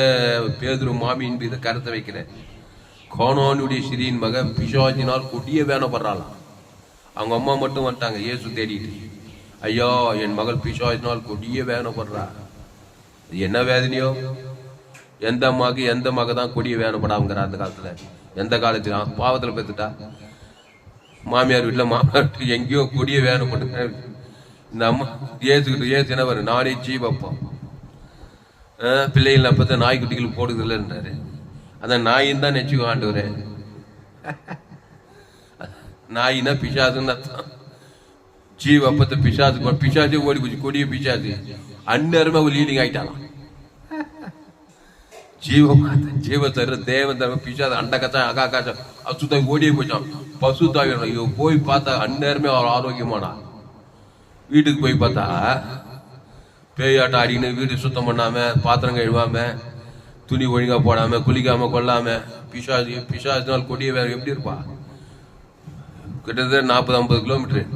பேதுரு மாமியின் மீது கருத்தை வைக்கிறேன். கோனானுடைய சிறியின் மகன் பிசாசினால் கொடிய வேணப்படுறாளாம். அவங்க அம்மா மட்டும் வந்துட்டாங்க இயேசு தேடிட்டு. ஐயா, என் மகள் பிசாசினால் கொடிய வேணப்படுறா. என்ன வேதனையோ, எந்த அம்மாவுக்கு எந்த மக தான் கொடிய வேணப்படாங்கிற அந்த காலத்துல. எந்த காலத்துல பாவத்துல பெற்றுட்டா மாமியார் வீட்டுல மாமியார் எங்கேயோ கொடிய வேணப்பட்டு இந்த அம்மா ஏசு என்ன வரும், நானே ஜீவப்போம் பிள்ளைகள் அப்பத்த நாய்க்குட்டிகள் போடுதில்லைன்றாரு. அதான் நாயின்னு தான் நெச்சுக்கோ ஆண்டவரே. நாயினா பிசாசுன்னு அர்த்தம். ஜீவ அப்பத்த பிசாசு ஓடி போச்சு, கொடிய பிசாசு. அந்நேரமே ஒரு லீடிங் ஆயிட்டாலாம். ஜீவ தர தேவன் தர பிசாசு அண்ட கச்சா அகா காச்சா அசுத்தாய் ஓடியே போச்சான். பசுத்தாய் போய் பார்த்தா அந்நேரமே அவர் ஆரோக்கியமானா. வீட்டுக்கு போய் பார்த்தா பேயாட்டம் ஆடின்னு வீடு சுத்தம் பண்ணாம, பாத்திரம் கழுவாம, துணி ஒழுங்கா போடாம, குளிக்காம கொள்ளாம, பிசாசினால் கொடிய வேற எப்படி இருப்பா? கிட்டத்தட்ட 40-50 கிலோமீட்டர்.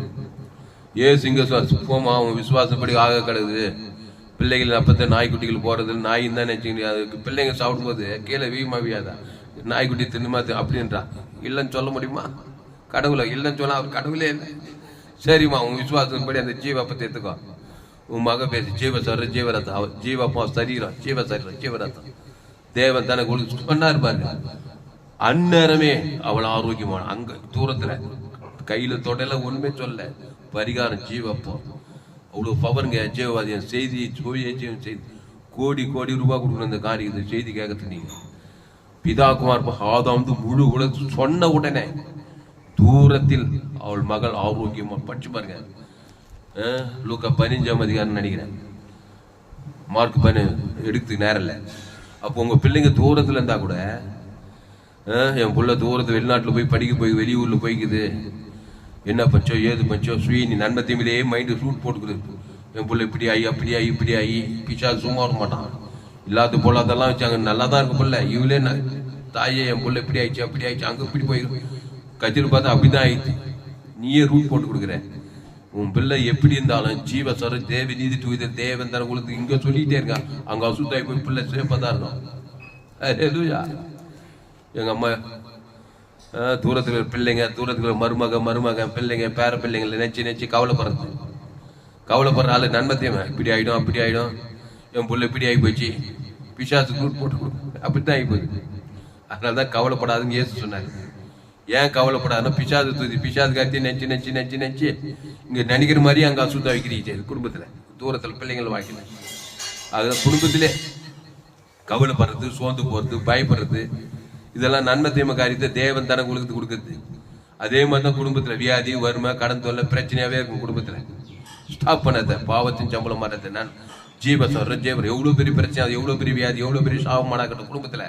சிங்க போமா, அவன் விசுவாசப்படி ஆக கிடக்குது. பிள்ளைகள் அப்பத்த நாய்க்குட்டிகள் போறது நாயின்னு தான் நினைச்சுங்க. அதுக்கு பிள்ளைங்க சாப்பிடும்போது கீழே வீமா வீயாதா, நாய்க்குட்டி தின்னுமா அப்படின்றான். இல்லைன்னு சொல்ல முடியுமா? கடவுளை இல்லைன்னு சொன்னா அவர் கடவுளே இல்லை. சரிம்மா, உன் விசுவாசப்படி அந்த ஜீவப்பத்தை எடுத்துக்கோ. உன் மக பேசி ஜீவசர ஜீவரத்தம், ஜீவப்பா சரீரம், ஜீவசரீரம், ஜீவரத்தம். தேவன் தனக்கு சொன்னா இருப்பாரு. அந்நேரமே அவள் ஆரோக்கியமான. அங்க தூரத்துல கையில தொடையில ஒண்ணுமே சொல்ல, பரிகாரம் ஜீவப்பம். அவ்வளவு பவருங்க ஜீவவாதியம். செய்தி செய்தி கோடி ரூபாய் கொடுக்கணும் இந்த காரியத்தை செய்தி கேட்கறது. நீங்க பிதாகுமார் ஆதாம் வந்து முழு உலக சொன்ன உடனே தூரத்தில் அவள் மகள் ஆரோக்கியமா. படிச்சு பாருங்க, லூக்கா 15ஆம் அதிகாரம் நினைக்கிறேன், மார்க் 15 எடுத்து நேரம் இல்லை. அப்போ உங்க பிள்ளைங்க தூரத்துல இருந்தா கூட, என் புள்ள தூரத்து வெளிநாட்டுல போய் படிக்க போய் வெளியூர்ல போய்க்குது, என்ன பச்சோ ஏது பச்சோ சுயி நீ நன்மை தீமையிலேயே மைண்டு சூட் போட்டுக்குது. என் புள்ள இப்படி ஆகி அப்படி ஆகி இப்படி ஆகி பிச்சா சும்மா வர மாட்டான். இல்லாத போலாதெல்லாம் வச்சாங்க, நல்லா தான் இருக்கும் புள்ள. இவளே தாயே என் புள்ள இப்படி ஆயிடுச்சு அப்படி ஆயிடுச்சு, அங்க இப்படி போய் கத்திட்டு பார்த்தா அப்படிதான் ஆயிடுச்சு. நீயே ரூட் போட்டு கொடுக்குற. உன் பிள்ளை எப்படி இருந்தாலும் ஜீவசர தேவி நீதி தூய்த தேவன் தர உங்களுக்கு இங்க சொல்லிட்டே இருக்கான். அங்க அசுத்தாய் போய் பிள்ளை சேஃபா தான் இருக்கும். எங்க அம்மா தூரத்துல பிள்ளைங்க, தூரத்துல மருமக பிள்ளைங்க, பேர பிள்ளைங்களை நினைச்சு கவலைப்படுற ஆளு நன்மத்தையுமே இப்படி ஆயிடும் அப்படி ஆயிடும், என் பிள்ளை இப்படி ஆகி போச்சு, பிசாசுக்கு ரூட் போட்டு கொடுக்கும், அப்படித்தான் ஆகி போகுது. அதனாலதான் கவலைப்படாதுன்னு இயேசு சொன்னாரு. ஏன் கவலைப்படாதுன்னா பிசாது காத்தி நெச்சு இங்க நினைக்கிற மாதிரி அங்க அசுத்தா வைக்கிறீங்க குடும்பத்துல, தூரத்துல பிள்ளைங்களை வாய்க்கல. அது குடும்பத்திலே கவலைப்படுறது, சோர்ந்து போறது, பயப்படுறது, இதெல்லாம் நன்மை தீமை காரியத்தை தேவன் தனக்கு உங்களுக்கு கொடுக்குறது. அதே மாதிரிதான் குடும்பத்துல வியாதி, வறுமை, கடன் தொல்லை பிரச்சனையாவே இருக்கும் குடும்பத்துல. ஸ்டாப் பண்ணத பாவத்தின் சம்பளம் மாறத. நான் ஜீவசர் எவ்வளவு பெரிய பிரச்சனை, எவ்வளவு பெரிய வியாதி, எவ்வளவு பெரிய சாபமானாக்கட்டும் குடும்பத்துல.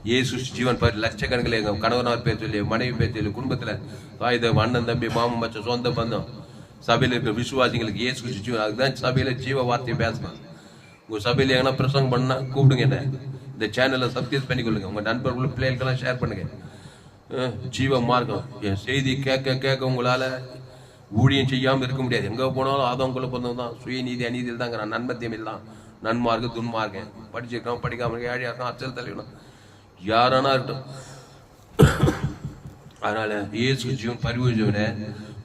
இயேசு ஜீவன் லட்சக்கணக்கில் எங்க கணவனார் பேர் சொல்லி, மனைவி பேர் சொல்லி, குடும்பத்துல தாய் அண்ணன் தம்பி மாமன் மச்சம் சொந்த பந்தம் சபையில இருக்கிற விசுவாசிங்களுக்கு இயேசு ஜீவன். அதுதான் சபையில ஜீவ வார்த்தையை பேசணும். உங்கள் சபையில் எங்கன்னா பிரசங்கம் பண்ணால் கூப்பிடுங்க என்ன. இந்த சேனலை சப்ஸ்கிரைப் பண்ணிக்கொள்ளுங்க. உங்கள் நண்பர்கள் பிள்ளைகளுக்கெல்லாம் ஷேர் பண்ணுங்க. ஜீவ மார்க்கம் என் செய்தி கேட்க கேட்க உங்களால் ஊழியம் செய்யாமல் இருக்க முடியாது. எங்கே போனாலும் ஆதவங்களை பிறந்தவங்க தான். சுயநீதி அநீதியில் தாங்கிறான். நன்மத்தியம் தான். நன்மார்க்க துன்மார்க்கேன். படிச்சிருக்கான் படிக்காம ஏழையா இருக்கான் அச்சல் தலைவனும் யாரானா இருக்கட்டும். அதனால இயேசு ஜீவன் பரிவஜனை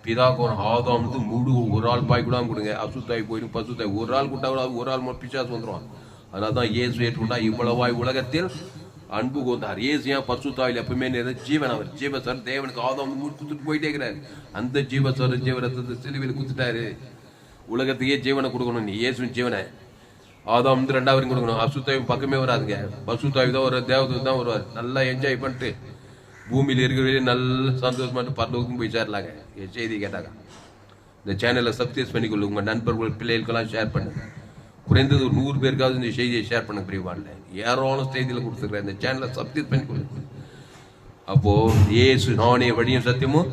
பிதாக்கோன் ஆதாம் வந்து முழு ஒரு ஆள் பாய் கூடாம கொடுங்க. அசுத்தாய் போயிடும் பசுத்தாய் ஒரு ஆள் கூட்டா கூட ஒரு ஆள் பிசாசு வந்துடுவான். அதனால தான் இயேசு ஏற்றுக்கொண்டா இவ்வளவாய் உலகத்தில் அன்பு கொண்டார். இயேசு ஏன் பசுத்தாயில் எப்பவுமே ஜீவன் அவர் ஜீவசர் தேவனுக்கு ஆதாம் வந்து மூடி குத்துட்டு போயிட்டே இருக்கிறாரு. அந்த ஜீவசர் ஜீவரத்தை சிலுவையில் குத்துட்டாரு. உலகத்துக்கே ஜீவனை கொடுக்கணும். நீ இயேசுவின் ஜீவனை ஆதாம் வந்து 2வது கொடுக்கணும். அசுத்தாயும் பக்கமே வராதுங்க. பசுத்தாய் தான் ஒரு தேவதூதன் தான் வருவார். நல்லா என்ஜாய் பண்ணிட்டு பூமியில் இருக்கிறவங்களே நல்ல சந்தோஷமாட்டு பரலோகத்துக்கும் போய் சேரலாங்க. என் செய்தி கேட்டாங்க. இந்த சேனலை சப்ஸ்கிரைப் பண்ணிக்கொள்ளுங்க. உங்கள் நண்பர்கள் பிள்ளைகளுக்கெல்லாம் ஷேர் பண்ணுங்க. குறைந்தது ஒரு 100 பேருக்காவது இந்த செய்தியை ஷேர் பண்ண பிரிவான்ல ஏராளமான செய்தியில் கொடுத்துருக்கிறேன். இந்த சேனலை சப்ஸ்கிரைப் பண்ணிக்கொள்ளுங்க. அப்போ இயேசு நானே வழியும் சத்தியமும்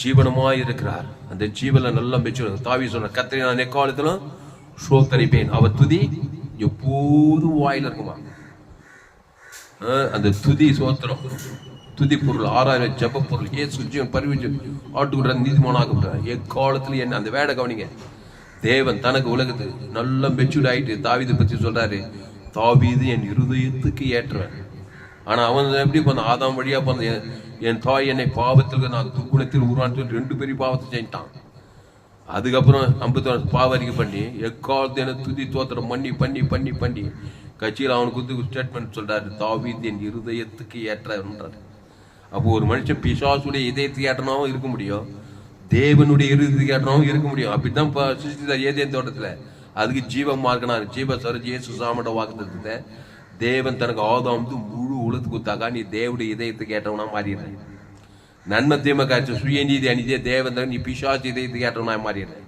ஜீவனமாய் இருக்கிறார். அந்த ஜீவனை நல்லா மெச்சு தாவி சொன்ன கத்திரி நான் எக்காலத்திலும் சோத்தரிப்பேன். அவர் துதி எப்போதும் வாயில் இருக்குமா. அந்த துதி சோத்திரம் துதி பொருள் 6000 ஜப பொருள் இயேசு ஜீவன் பரிவிச்சு ஆட்டுக்குற நீதிமானாக எக்காலத்துல என்ன அந்த வேட கவனிங்க. தேவன் தனக்கு உலகத்து நல்ல மெச்சூர்ட் ஆயிட்டு தாவீது பத்தி சொல்றாரு. தாவீது என் இருதயத்துக்கு ஏற்றவன். ஆனா அவன் எப்படி பண்ண ஆதாம் வழியா பண்ண என் தாய் என்னை பாவத்துக்கு நான் துக்குணத்தில் உருவான்னு 2 பெரிய பாவத்தை செஞ்சிட்டான். அதுக்கப்புறம் 50 பாவரிக்கை பண்ணி எக்காலத்து என்ன துதி தோத்திரம் பண்ணி பண்ணி பண்ணி பண்ணி கட்சியில் அவனுக்கு ஸ்டேட்மெண்ட் சொல்றாரு. தாவீது என் இருதயத்துக்கு ஏற்றன்றாரு. அப்போ ஒரு மனுஷன் பிசாசுடைய இதயத்துக்கு ஏற்றனாவும் இருக்க முடியும், தேவனுடைய இருதயத்துக்கு ஏற்றனாவும் இருக்க முடியும். அப்படித்தான் சிருஷ்டித்தார் ஏதேன் தோட்டத்துல. அதுக்கு ஜீவ மார்க்கனாரு ஜீவ சரஜ் இயேசு சாமட வாக்குத்தத்தை தேவன் தனக்கு ஆதாம் வந்து முழு உலகத்து கொடுத்தாக்கா நீ தேவனுடைய இதயத்துக்கு ஏற்றவனா மாறிடுற. நன்மை தீமை காய்ச்சல் சுயநீதி அநீதியை தேவன் நீ பிசாசு இதயத்துக்கு ஏற்றவனா மாறிடுற.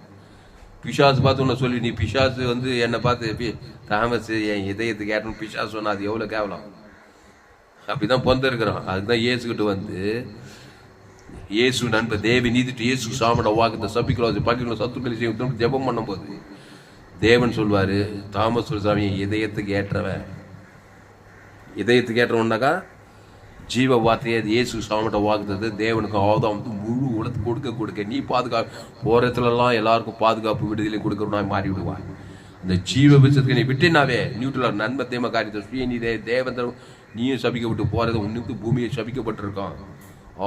பிசாசு பார்த்து உன்னை சொல்லி நீ பிசாசு வந்து என்னை பார்த்து தாமஸ் என் இதயத்துக்கு ஏற்றணும் பிசாசு சொன்னா அது எவ்வளோ கேவலம். அப்படிதான் பொந்திருக்கிறோம். அதுதான் இயேசுகிட்ட வந்து இயேசு நண்பர் தேவி நீதிட்டு இயேசு சாமட வாக்கத்தை சபிக்கலாம் பக்கிக்கலாம் சத்துக்களை செய்யும் ஜெபம் பண்ணும் போது தேவன் சொல்வாரு தாமஸ் சாமி இதயத்துக்கு ஏற்றவன். இதயத்துக்கு ஏற்றவன்னாக்கா ஜீவ வார்த்தையை இயேசு சாமட்ட வாக்குறது தேவனுக்கு ஆதாம் வந்து முழு உலகத்து கொடுக்க நீ பாதுகாப்பு போறதுலாம் எல்லாருக்கும் பாதுகாப்பு விடுதலை கொடுக்கணும்னா மாறி விடுவாய். அந்த ஜீவ விஷயத்துக்கு நீ விட்டுனாவே நியூட்ரல் நன்மை தேம காரியத்தை சுயநீதே தேவன் நீயும் சபிக்கப்பட்டு போறது உன்னுக்கு பூமியை சபிக்கப்பட்டிருக்கான்.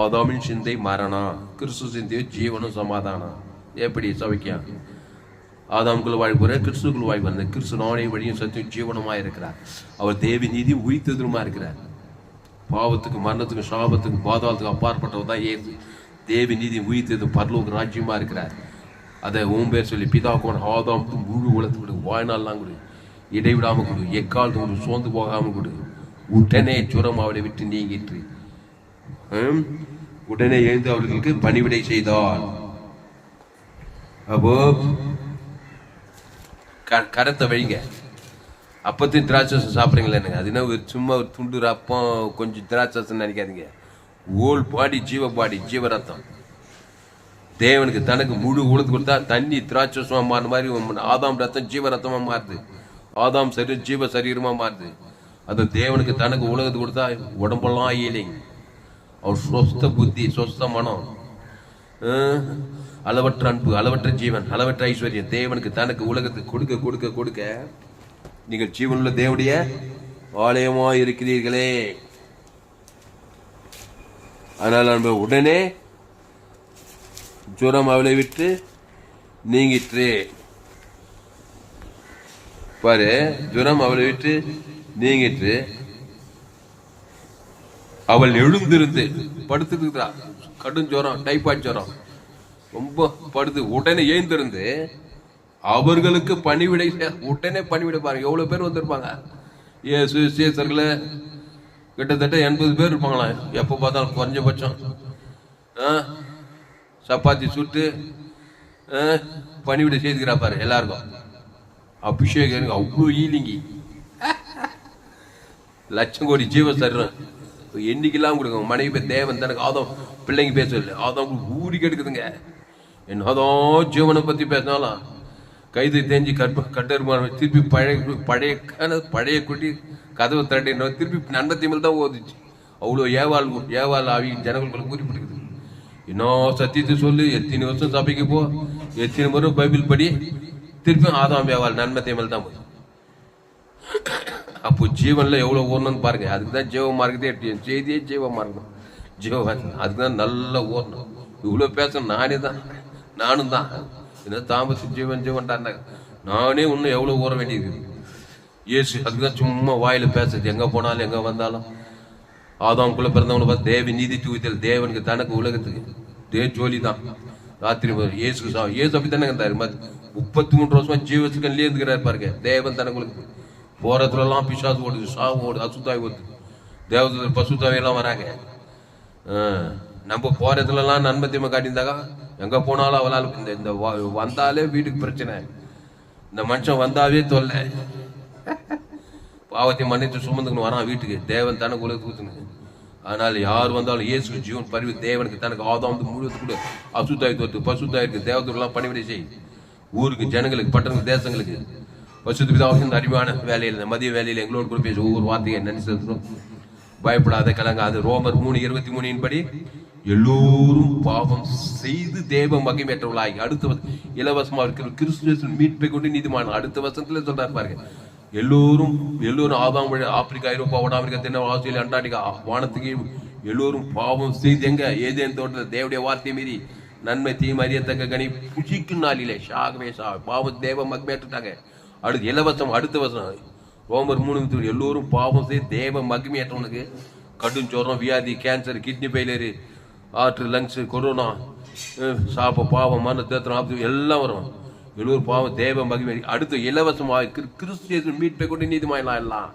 ஆதாமின் சிந்தை மரணம், கிறிஸ்து சிந்தையோ ஜீவனும் சமாதானம். எப்படி சபிக்கான்? ஆதாமுக்குள்ள வாழ்வுற கிறிஸ்துக்குள் வாழ்வு அந்த கிறிஸ்து நானே வழியும் சத்தியம் ஜீவனமா இருக்கிறார். அவர் தேவி நீதி உயிர்த்ததுமா இருக்கிறார். பாவத்துக்கு மரணத்துக்கு சாபத்துக்கு பாதாளத்துக்கு அப்பாற்பட்டவர் தான் ஏது தேவி நீதி உயிர்த்தது பரலோக ராஜ்யமா இருக்கிறார். அதை உன் பேர் சொல்லி பிதாக்கோன் ஆதாம் முழு உலகத்து கொடு வாழ்நாள்லாம் கொடு இடைவிடாம கொடு எக்காலத்து கொடு சோர்ந்து போகாம கொடு. உடனே ஜுரம் அவளை விட்டு நீங்கிட்டு உடனே எழுந்து அவர்களுக்கு பணிவிடை செய்தார். அப்போ கரத்தை வைங்க. அப்பத்தையும் திராட்சரசம் சாப்பிட்றீங்களா என்னங்க? அது என்ன சும்மா ஒரு துண்டு அப்பம் கொஞ்சம் திராட்சரசம் நினைக்காதீங்க. ஓல் பாடி ஜீவ பாடி ஜீவ ரத்தம். தேவனுக்கு தனக்கு முழு உலகத்து கொடுத்தா தண்ணி திராட்சரசமா மாறின மாதிரி ஆதாம் ரத்தம் ஜீவ ரத்தமா மாறுது. ஆதாம் சரீரம் ஜீவ சரீரமா மாறுது. அது தேவனுக்கு தனக்கு உலகத்து கொடுத்தா உடம்பெல்லாம் ஈலிங். அவர் சொஸ்த புத்தி சொஸ்த மனம் அளவற்ற அன்பு அளவற்ற ஜீவன் அளவற்ற ஐஸ்வர்யம் தேவனுக்கு தனக்கு உலகத்துக்கு கொடுக்க கொடுக்க கொடுக்க நீங்கள் ஜீவனுள்ள தேவனுடைய ஆலயமா இருக்கிறீர்களே. அதனால நம்ம உடனே ஜுரம் அவளை விட்டு நீங்கிற்று. பாரு, ஜுரம் அவளை விட்டு நீங்கிற்று. அவள் எழுந்திருந்து படுத்துட்டு இருக்கிறா. கடும் ஜுரம், டைபாய்டு ஜுரம் ரொம்ப படுத்து. உடனே எழுந்திருந்து அவர்களுக்கு பணிவிடை உடனே பணிவிடை. பாருங்க எவ்வளவு பேர் வந்திருப்பாங்க. சீசர்கள கிட்டத்தட்ட 80 பேர் இருப்பாங்களா. எப்ப பார்த்தாலும் குறைஞ்சபட்சம் சப்பாத்தி சுட்டு பணிவிடை செய்துக்கிறா பாரு எல்லாருக்கும். அபிஷேகம் அவ்வளோ ஈலிங்கி லட்சம் கோடி ஜீவ சரீரம் எண்ணிக்கெல்லாம் கொடுங்க. மனைவி பேர் தேவன் தனக்கு ஆதம் பிள்ளைங்க பேச ஆதம் ஊறி கெடுக்குதுங்க. என்னதான் ஜீவனை பத்தி பேசினாலும் கைது தேஞ்சி கட்டெருமான திருப்பி பழைய குட்டி கதவை தட்டினோ திருப்பி நன்மத்தியமல் தான் ஓதுச்சு. அவ்வளோ ஏவாள் ஆவி ஜனங்களுக்குள்ள குறிப்பிட்டுக்குது. இன்னும் சத்தியத்தை சொல்லு, எத்தனை வருஷம் சபைக்கு போ, எத்தனை முறை பைபிள் படி, திருப்பி ஆதாம் ஏவாள் நன்மத்தியமல் தான் போய். அப்போ ஜீவன்ல எவ்வளவு ஓடணும்னு பாருங்க. அதுக்குதான் ஜீவ மார்க்கத்தை செய்தியே ஜீவ மார்க்கம், அதுக்குதான் நல்ல ஓடணும். இவ்வளவு பேசணும் நானும் தான் என்ன தாமசி ஜீவன்டாங்க. நானே இன்னும் எவ்வளவு ஓட வேண்டியது. இயேசு அதுக்குதான் சும்மா வாயில பேசுறது. எங்க போனாலும் எங்க வந்தாலும் ஆதாம்குள்ள பிறந்தவங்களை பார்த்து தேவி நீதி தூவித்தல் தேவனுக்கு தனக்கு உலகத்துக்கு ஜோலி தான். ராத்திரி இயேசு அப்படி தானே இருந்தாரு. 33 வருஷமா ஜீவத்துக்கன்லேயே இருந்துக்கிறாரு பாருங்க. தேவன் தனக்கு போறதுல எல்லாம் பிசாசு ஓடுது, சாவு ஓடுது, அசுத்தாய் ஓடுது, தேவதூதர் பசுத்தாவையெல்லாம் வராங்க. நம்ம போறதுல எல்லாம் நன்மத்தியமா காட்டியிருந்தாக்கா எங்க போனாலும் அவளால் இந்த வந்தாலே வீட்டுக்கு பிரச்சனை, இந்த மனுஷன் வந்தாவே தொல்லை, பாவத்தை மன்னித்து சுமந்துக்கணும் வரான் வீட்டுக்கு. தேவன் தனக்கு உலகத்துக்கு ஊத்துங்க. அதனால யார் வந்தாலும் இயேசு ஜீவன் பரிவு தேவனுக்கு தனக்கு ஆதாம் முழுவது கூட அசுத்தாய் தோற்று பசுத்தாயிருக்கு தேவதூரெல்லாம் பணிவிடை செய். ஊருக்கு, ஜனங்களுக்கு, பட்டணங்களுக்கு, தேசங்களுக்கு பசுத்து பிதாவின் அறிவான வேலையில் மதிய வேலையில் எங்களோடு கூட பேசி ஒவ்வொரு வார்த்தையை நன்றி செலுத்துறோம். பயப்படாத கலங்காது. ரோமர் 3:23 படி எல்லோரும் பாவம் செய்து தேவ மகிமேற்றவர்களாகி அடுத்த இலவசமா இருக்கிற கிறிஸ்துவின் மீட்பை கொண்டு நீதிமான அடுத்த வசனத்துல சொல்றாரு பாருங்க. எல்லோரும் ஆதாம் ஆப்பிரிக்கா, ஐரோப்பா, வட அமெரிக்கா, தென் ஆஸ்திரேலியா, அண்டார்டிகா, வானத்துக்கு எல்லோரும் பாவம் செய்து எங்க ஏதேன் தோட்டத்தில் தேவடைய வார்த்தை மீறி நன்மை தீமை அறியத்தக்க கனி புசிக்கும் நாளிலே பாவம் தேவ மகிமேற்றுட்டாங்க. அடுத்து இலவசம் அடுத்த வசனம் ரோமர் 3 எல்லோரும் பாவம் செய்து தேவ மகிமையற்றவனுக்கு கடும் ஜுரம், வியாதி, cancer, kidney failure, heart, lungs, corona, பாவம், மரண, தேத்திரம் எல்லாம் வரும். எல்லோரும் பாவம் தேவ மகிமை. அடுத்து இலவசமாக கிறிஸ்து மீட்பை கொண்டு நீதிமாயலாம். எல்லாம்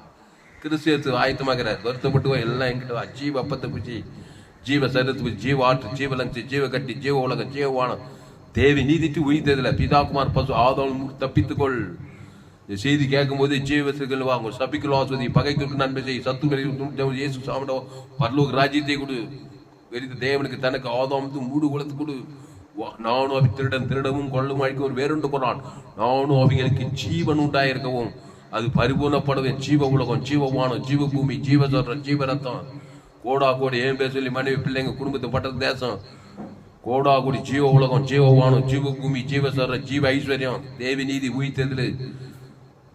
கிறிஸ்து ஆயத்தமாகிறார். வருத்தப்பட்டு எல்லாம் எங்கிட்ட ஜீவ அப்பத்தை பூச்சி ஜீவ சரத்து ஜீவ ஆற்று ஜீவ லங்ஸ் ஜீவ கட்டி ஜீவ உலகம் ஜீவ வானம் தேவி நீதிட்டு உயிர்த்ததில்லை. பிதாகுமார் பசு ஆதாம் தப்பித்துக்கொள். செய்தி கேட்கும் போது ஜீவத்துகள் வாங்க சபிக்கல் ஆஸ்வதி பகைக்கு நன்மை செய் சத்துக்களில் இயேசு சாமிட பரலோக ராஜ்யத்தை கொடு. வெறித்த தேவனுக்கு தனக்கு ஆதாம் மூடு குலத்து கொடு. நானும் அவை திருடவும் கொள்ளும் அழிக்க ஒரு வேறுண்டு போனான். நானும் அவைகளுக்கு ஜீவன் உண்டாயிருக்கவும் அது பரிபூர்ணப்படுவேன். ஜீவ உலகம், ஜீவமானம், ஜீவ பூமி, ஜீவ சொல்ற ஜீவ ரத்தம் கோடா கோடி ஏன் பேர் சொல்லி மனைவி பிள்ளைங்க குடும்பத்தை பட்டது தேசம் கோடா கோடி ஜீவ உலகம், ஜீவமானம், ஜீவ பூமி, ஜீவ சொல்ற ஜீவ ஐஸ்வர்யம் தேவி நீதி உயிர்த்ததில்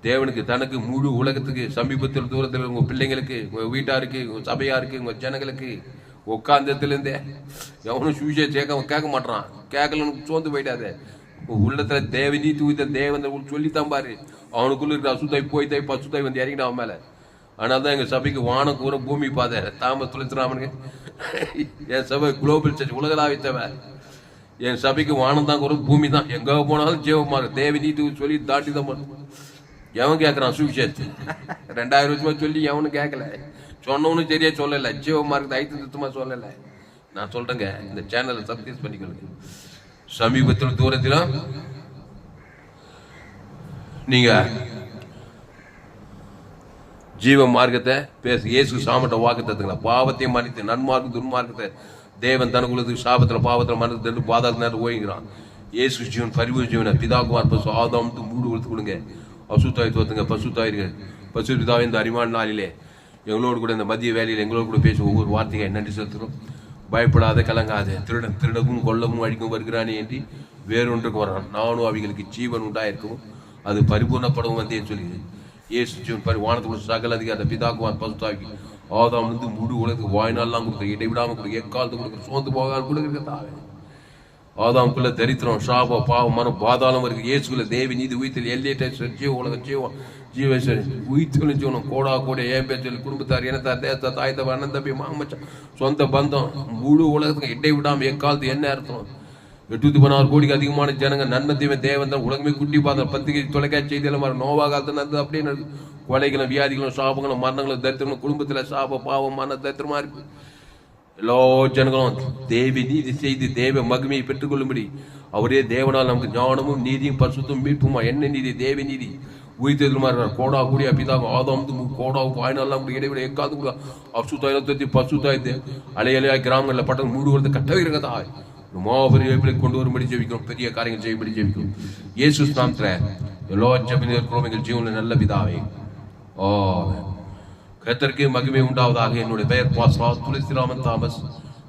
தேவனுக்கு தனக்கு முழு உலகத்துக்கு சமீபத்தில் தூரத்தில் உங்க பிள்ளைங்களுக்கு, உங்க வீட்டாருக்கு, உங்க சபையாருக்கு, உங்க ஜனங்களுக்கு உட்காந்ததுலேருந்தே எவனும் சுவிசேஷம் கேட்க மாட்டான். கேட்கலன்னு சோர்ந்து போயிட்டாதே. உள்ளத்துல தேவ நீதி உயிர்த்த தேவன் சொல்லித்தான் பாரு. அவனுக்குள்ள இருக்கிற அசுத்தாய் போய்த்தாய் பசுத்தாய் வந்து இறங்கிட்டு அவன் மேல. ஆனால் தான் எங்கள் சபைக்கு வானம் கூற பூமி பாதை தாமஸ் துளசிராமனுக்கு என் சபை குளோபல் சர்ச் உலகளாவிய சபை. என் சபைக்கு வானம் தான் கூற பூமி தான். எங்கே போனாலும் ஜீவமாக தேவி நீதி சொல்லி தாட்டி தான் பண்ணும். எவன் கேட்குறான் சுவிசேஷத்து 2000 வருஷமா சொல்லி எவனும் கேட்கல. சொன்னவனும் சரியா சொல்லலை. ஜீவமார்க்கு ஐத்து சுத்தமாக சொல்லலை. நான் சொல்றேங்க, இந்த சேனலை சப்ஸ்கிரைப் பண்ணிக்கொள்ளுங்க. சமீபத்தில் தூரத்திலும் நீங்க ஜீவ மார்க்கத்தை பேச இயேசு சாமட்ட வாக்கு தத்துங்களா பாவத்தையும் மன்னித்து நன்மார்க்கு துன்மார்க்கத்தை தேவன் தனக்குள்ளது சாபத்தில் பாவத்தில் மனத்து பாதாள நேரம் ஓய்கிறான். இயேசு ஜீவன் பரிவு ஜீவனை பிதாகுமார் பசு ஆதாம் மூடு கொடுத்து கொடுங்க. அசுத்தாய் தோத்துங்க பசுத்தாயிருங்க. பசு பிதாவை இந்த அறிவான நாளிலே எங்களோடு கூட இந்த மதிய வேலையில் எங்களோடு கூட பேச ஒவ்வொரு வார்த்தையை நன்றி செலுத்துகிறோம். பயப்படாத கலங்காத திருடவும் கொல்லவும் அழிக்கும் வருகிறானே என்று வேறொன்றுக்கு வரான். நானும் அவைகளுக்கு ஜீவன் உண்டாயிருக்கவும் அது பரிபூர்ணப்படவும் வந்தேன்னு சொல்லி இயேசு ஜீவன் வானத்துக்குள்ள சகல அதிகார பிதாகுமார் பசுத்தாக்கி ஆதாம் முழு உலகத்துக்கு வாய்நாள்லாம் கொடுக்குற இடைவிடாமல் கொடுக்க எக்காலத்து கொடுக்குற சோர்ந்து போகாமல் கொடுக்குற தாவே. ஆதாமுக்குள்ள தரித்திரம் சாபம் பாவம் மனம் பாதாளம் இருக்கு. இயேசுக்குள்ள தேவி நீதி உயிர்த்தல் எல்லையற்ற ஜீவ உலகம் ஜீவேஸ்வரி உயிர்த்தல் ஜீவனம் கோடா கோடை ஏன் பேச்சு குடும்பத்தார் இனத்தார் தேசத்தார் தாய் தப்ப அண்ணன் தம்பி மாமச்சான் சொந்த பந்தம் முழு உலகத்துக்கு இடை விடாமல் எக்காலத்து என்ன அர்த்தம். 816 கோடிக்கு அதிகமான ஜனங்க நன்மத்தையுமே தேவன் தான் உலகமே குட்டி பார்த்தோம். பத்திரிகை தொலைக்காட்சி செய்தியெல்லாம் மாதிரி நோவா காலத்து நடந்தது அப்படின்னு கொலைகளும் வியாதிகளும் சாபங்களும் மரணங்களும் தரித்திரம் குடும்பத்தில் சாப பாவம் மன தரித்திரமா இருக்கு. எல்லா ஜனங்களும் தேவி நீதி செய்து தேவ மகிமையை பெற்றுக்கொள்ளும்படி அவரே தேவனால் நமக்கு ஞானமும் நீதியும் பரிசுத்தமும் மீட்புமா என்ன நீதி தேவி நீதி உயிர்த்தெழுமா இருக்கிறார். கோடா கூடிய பிதாக ஆதாம் கோடாவுக்கு வாய்நாள்லாம் இடைவிட எக்காது கூட அசுத்தாயிரத்தி பசுத்தாயத்து அலையலையா கிராமங்களில் பட்டம் மூடு வருது கட்டவே இருக்கதா மாபெரிய எப்படி கொண்டு வரும்படி ஜெபிக்கிறோம். பெரிய காரியங்கள் செய்யும்படி ஜெபிக்கிறோம். இயேசு நாமத்திலே எல்லா ஜெபம் இருக்கிறோம் எங்கள் ஜீவனில் நல்ல பிதாவே. கர்த்தருக்கு மகிமை உண்டாவதாக. என்னுடைய பெயர் பாஸ்டர் துளசிராமன் தாமஸ்,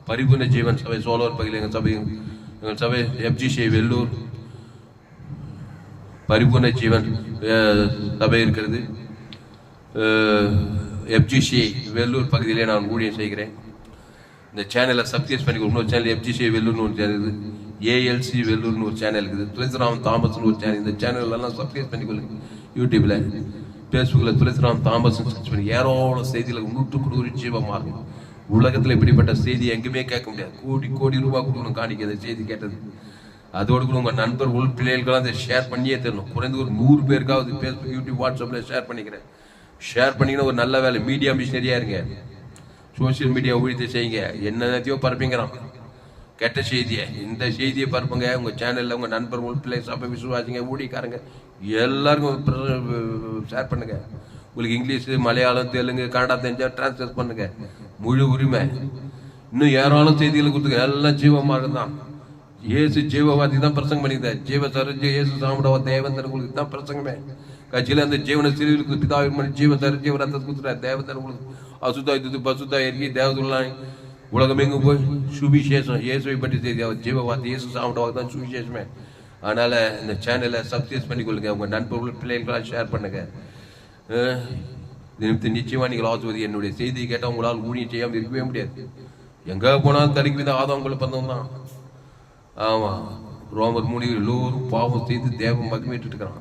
பரிபூர்ண ஜீவன் சபை சோழர் பகுதியில் எங்கள் சபை FGC வெள்ளூர் பரிபூர்ண ஜீவன் சபை இருக்கிறது. FGC வெள்ளூர் பகுதியிலே நான் ஊழியம் செய்கிறேன். இந்த சேனலை சப்ஸ்கிரைப் பண்ணிக்கோ. இன்னொரு சேனல் FGC வெள்ளூர்னு ஒரு சேனல் இருக்குது, ALC வெள்ளூர்னு ஒரு சேனல் இருக்குது, துளசிராம் தாமஸ்னு ஒரு சேனல். இந்த சேனல்லாம் சப்ஸ்கிரைப் பண்ணிக்கொள்ளுங்க. யூடியூப்ல ஃபேஸ்புக்கில் துளசிராம் தாமஸ் சர்ச் பண்ணி ஏராளம் செய்திகளை 100 ஜீவமாக இருக்கும். உலகத்தில் இப்படிப்பட்ட செய்தி எங்குமே கேட்க முடியாது. கோடி கோடி ரூபாய் கொடுக்கணும் காணிக்க அந்த செய்தி கேட்டது. அதோடு கூட உங்கள் நண்பர் உள் பிள்ளைகளுக்கெல்லாம் அதை ஷேர் பண்ணியே தரணும். குறைந்து ஒரு 100 பேருக்காவது ஃபேஸ்புக், யூடியூப், வாட்ஸ்அப்பில் ஷேர் பண்ணிக்கிறேன். ஷேர் பண்ணிங்கன்னா ஒரு நல்ல வேலை. மீடியா மிஷினரியா இருங்க. சோசியல் மீடியா ஊழியத்தை செய்யுங்க. என்னத்தையோ பரப்பிங்கிறான் கெட்ட செய்தியை. இந்த செய்தியை பரப்புங்க. உங்கள் சேனலில் உங்கள் நண்பர் உள் பிள்ளை சபை விசுவாசிங்க ஊழியக்காரங்க எல்லாருக்கும் ஷேர் பண்ணுங்க. உங்களுக்கு இங்கிலீஷ், மலையாளம், தெலுங்கு, கன்னடா தெரிஞ்சால் டிரான்ஸ்லேட் பண்ணுங்க. முழு உரிமை. இன்னும் ஏராளம் செய்திகளை கொடுத்துங்க. எல்லாம் ஜீவமாக தான். இயேசு ஜீவவாதி தான் பிரசங்கம் பண்ணியிருந்தார். ஜீவ சரஞ்சு இயேசு சாமுடவா தேவந்தர் உங்களுக்கு தான் பிரசங்கமே. கட்சியில் அந்த ஜீவன சிறுவிலுக்கு பிதாவின் மணி ஜீவ சரஞ்சீவ ரத்தத்தை கொடுத்துட்டார். தேவந்தர் உங்களுக்கு அசுத்தா இது பசுத்தா இருக்கி தேவதுள்ளாய் உலகம் எங்கும் போய் சுவிசேஷம் இயேசுவை பற்றி செய்தி. அவர் ஜீவவாதி இயேசு சாமுடவா தான் சுவிசேஷமே. அதனால இந்த சேனலை சப்ஸ்கிரைப் பண்ணிக்கொள்ளுங்க. உங்க நண்பர்கள் பிள்ளைகளால் ஷேர் பண்ணுங்க. நிச்சயமா நீங்கள் ஆசுவதி. என்னுடைய செய்தியை கேட்டால் உங்களால் ஊழியம் செய்யாமல் இருக்கவே முடியாது. எங்க போனாலும் தடுக்கி தான் ஆதாங்களை பந்தம் தான். ஆமா, ரோமர் 3 எல்லோரும் பாவம் செய்து தேவம் மகிமைட்டு இருக்கிறான்.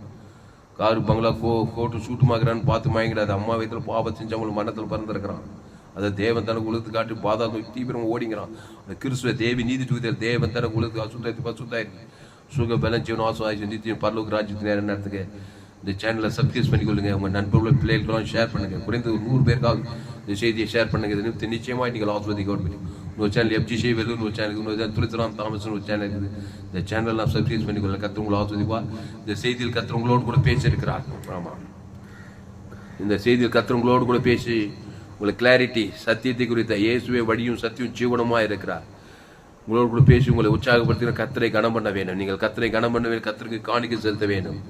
காரு பங்களா கோட்டு சூட்டுமாக்குறான்னு பார்த்து மயங்கிறாது. அம்மா வயத்துல பாவம் செஞ்சவங்களும் மரணத்தில் பிறந்திருக்கிறான். அதை தேவன் தனக்கு உழுத்து காட்டி பாதாள தீவிரம் ஓடிங்கிறான். அந்த கிறிஸ்துவ தேவி நீதி தூதர் தேவன் தனக்கு உழுத்து அசுத்தாயிருக்கு பசுத்தாயிருக்கு சுக பலம் ஜீவன் ஆசுவாசி நித்தியம் பரலோக ராஜ்யத்து நேரம் நேரத்துக்கு இந்த சேனலை சப்ஸ்கிரைப் பண்ணிக்கொள்ளுங்க. உங்கள் நண்பர்கள் பிள்ளைகளுக்கெல்லாம் ஷேர் பண்ணுங்க. குறைந்து 100 பேருக்காவது இந்த செய்தியை ஷேர் பண்ணுங்க. இது நிச்சயமாக நீங்கள் ஆஸ்வதிக்க முடியும். ஒரு சேனல் FGC வெள்ளூர் ஒரு சேனல் இருக்குது, துளசிராம் தாமஸ்னு ஒரு சேனல் இருக்குது. இந்த சேனல்லாம் சப்ஸ்கிரைப் பண்ணிக்கொள்ள. கத்திரவங்களை ஆஸ்வதிப்பா. இந்த செய்தியில் கத்திரவங்களோடு கூட பேசியிருக்கிறார். ஆமாம், இந்த செய்தியில் கத்திரவங்களோடு கூட பேசி உங்களுக்கு கிளாரிட்டி சத்தியத்தை குறித்த இயேசுவே வழியும் சத்தியம் ஜீவனமாக இருக்கிறார். உங்களோடு கூட பேசி உங்களை உற்சாகப்படுத்தின கத்தரை கனம் பண்ண வேணும். நீங்கள் கத்தரை கனம் பண்ண வேணும். கத்தருக்கு காணிக்கை செலுத்த வேணும்.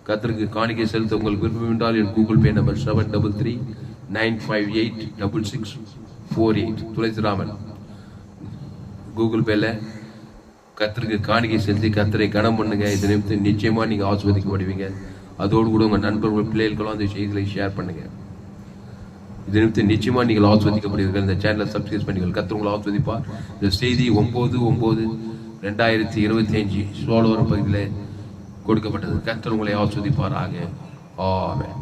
கத்தருக்கு காணிக்கை செலுத்த உங்களுக்கு விருப்பம் என்றால் என் Google Pay number 7339586648 Thulasiraman. Google பேல கத்தருக்கு காணிக்கை செலுத்தி கத்தரை கனம் பண்ணுங்க. இது நிமித்தம் நிச்சயமா நீங்க ஆஸ்வதிக்கப்படுவீங்க. அதோடு கூட உங்க நண்பர்கள் பிள்ளைகளுக்கெல்லாம் அந்த செய்திகளை ஷேர் பண்ணுங்க. இது நிமித்தம் நிச்சயமா நீங்கள் ஆஸ்வதிக்கப்படுவீர்கள். இந்த சேனலை சப்ஸ்கிரைப் பண்ணிக்கொள். கத்தர் உங்களை ஆஸ்வதிப்பார். இந்த செய்தி 9/9/2025 சோழவரம் பகுதியில் கொடுக்கப்பட்டது. கர்த்தர் உங்களை ஆஸ்வதிப்பாராக. ஆமென்.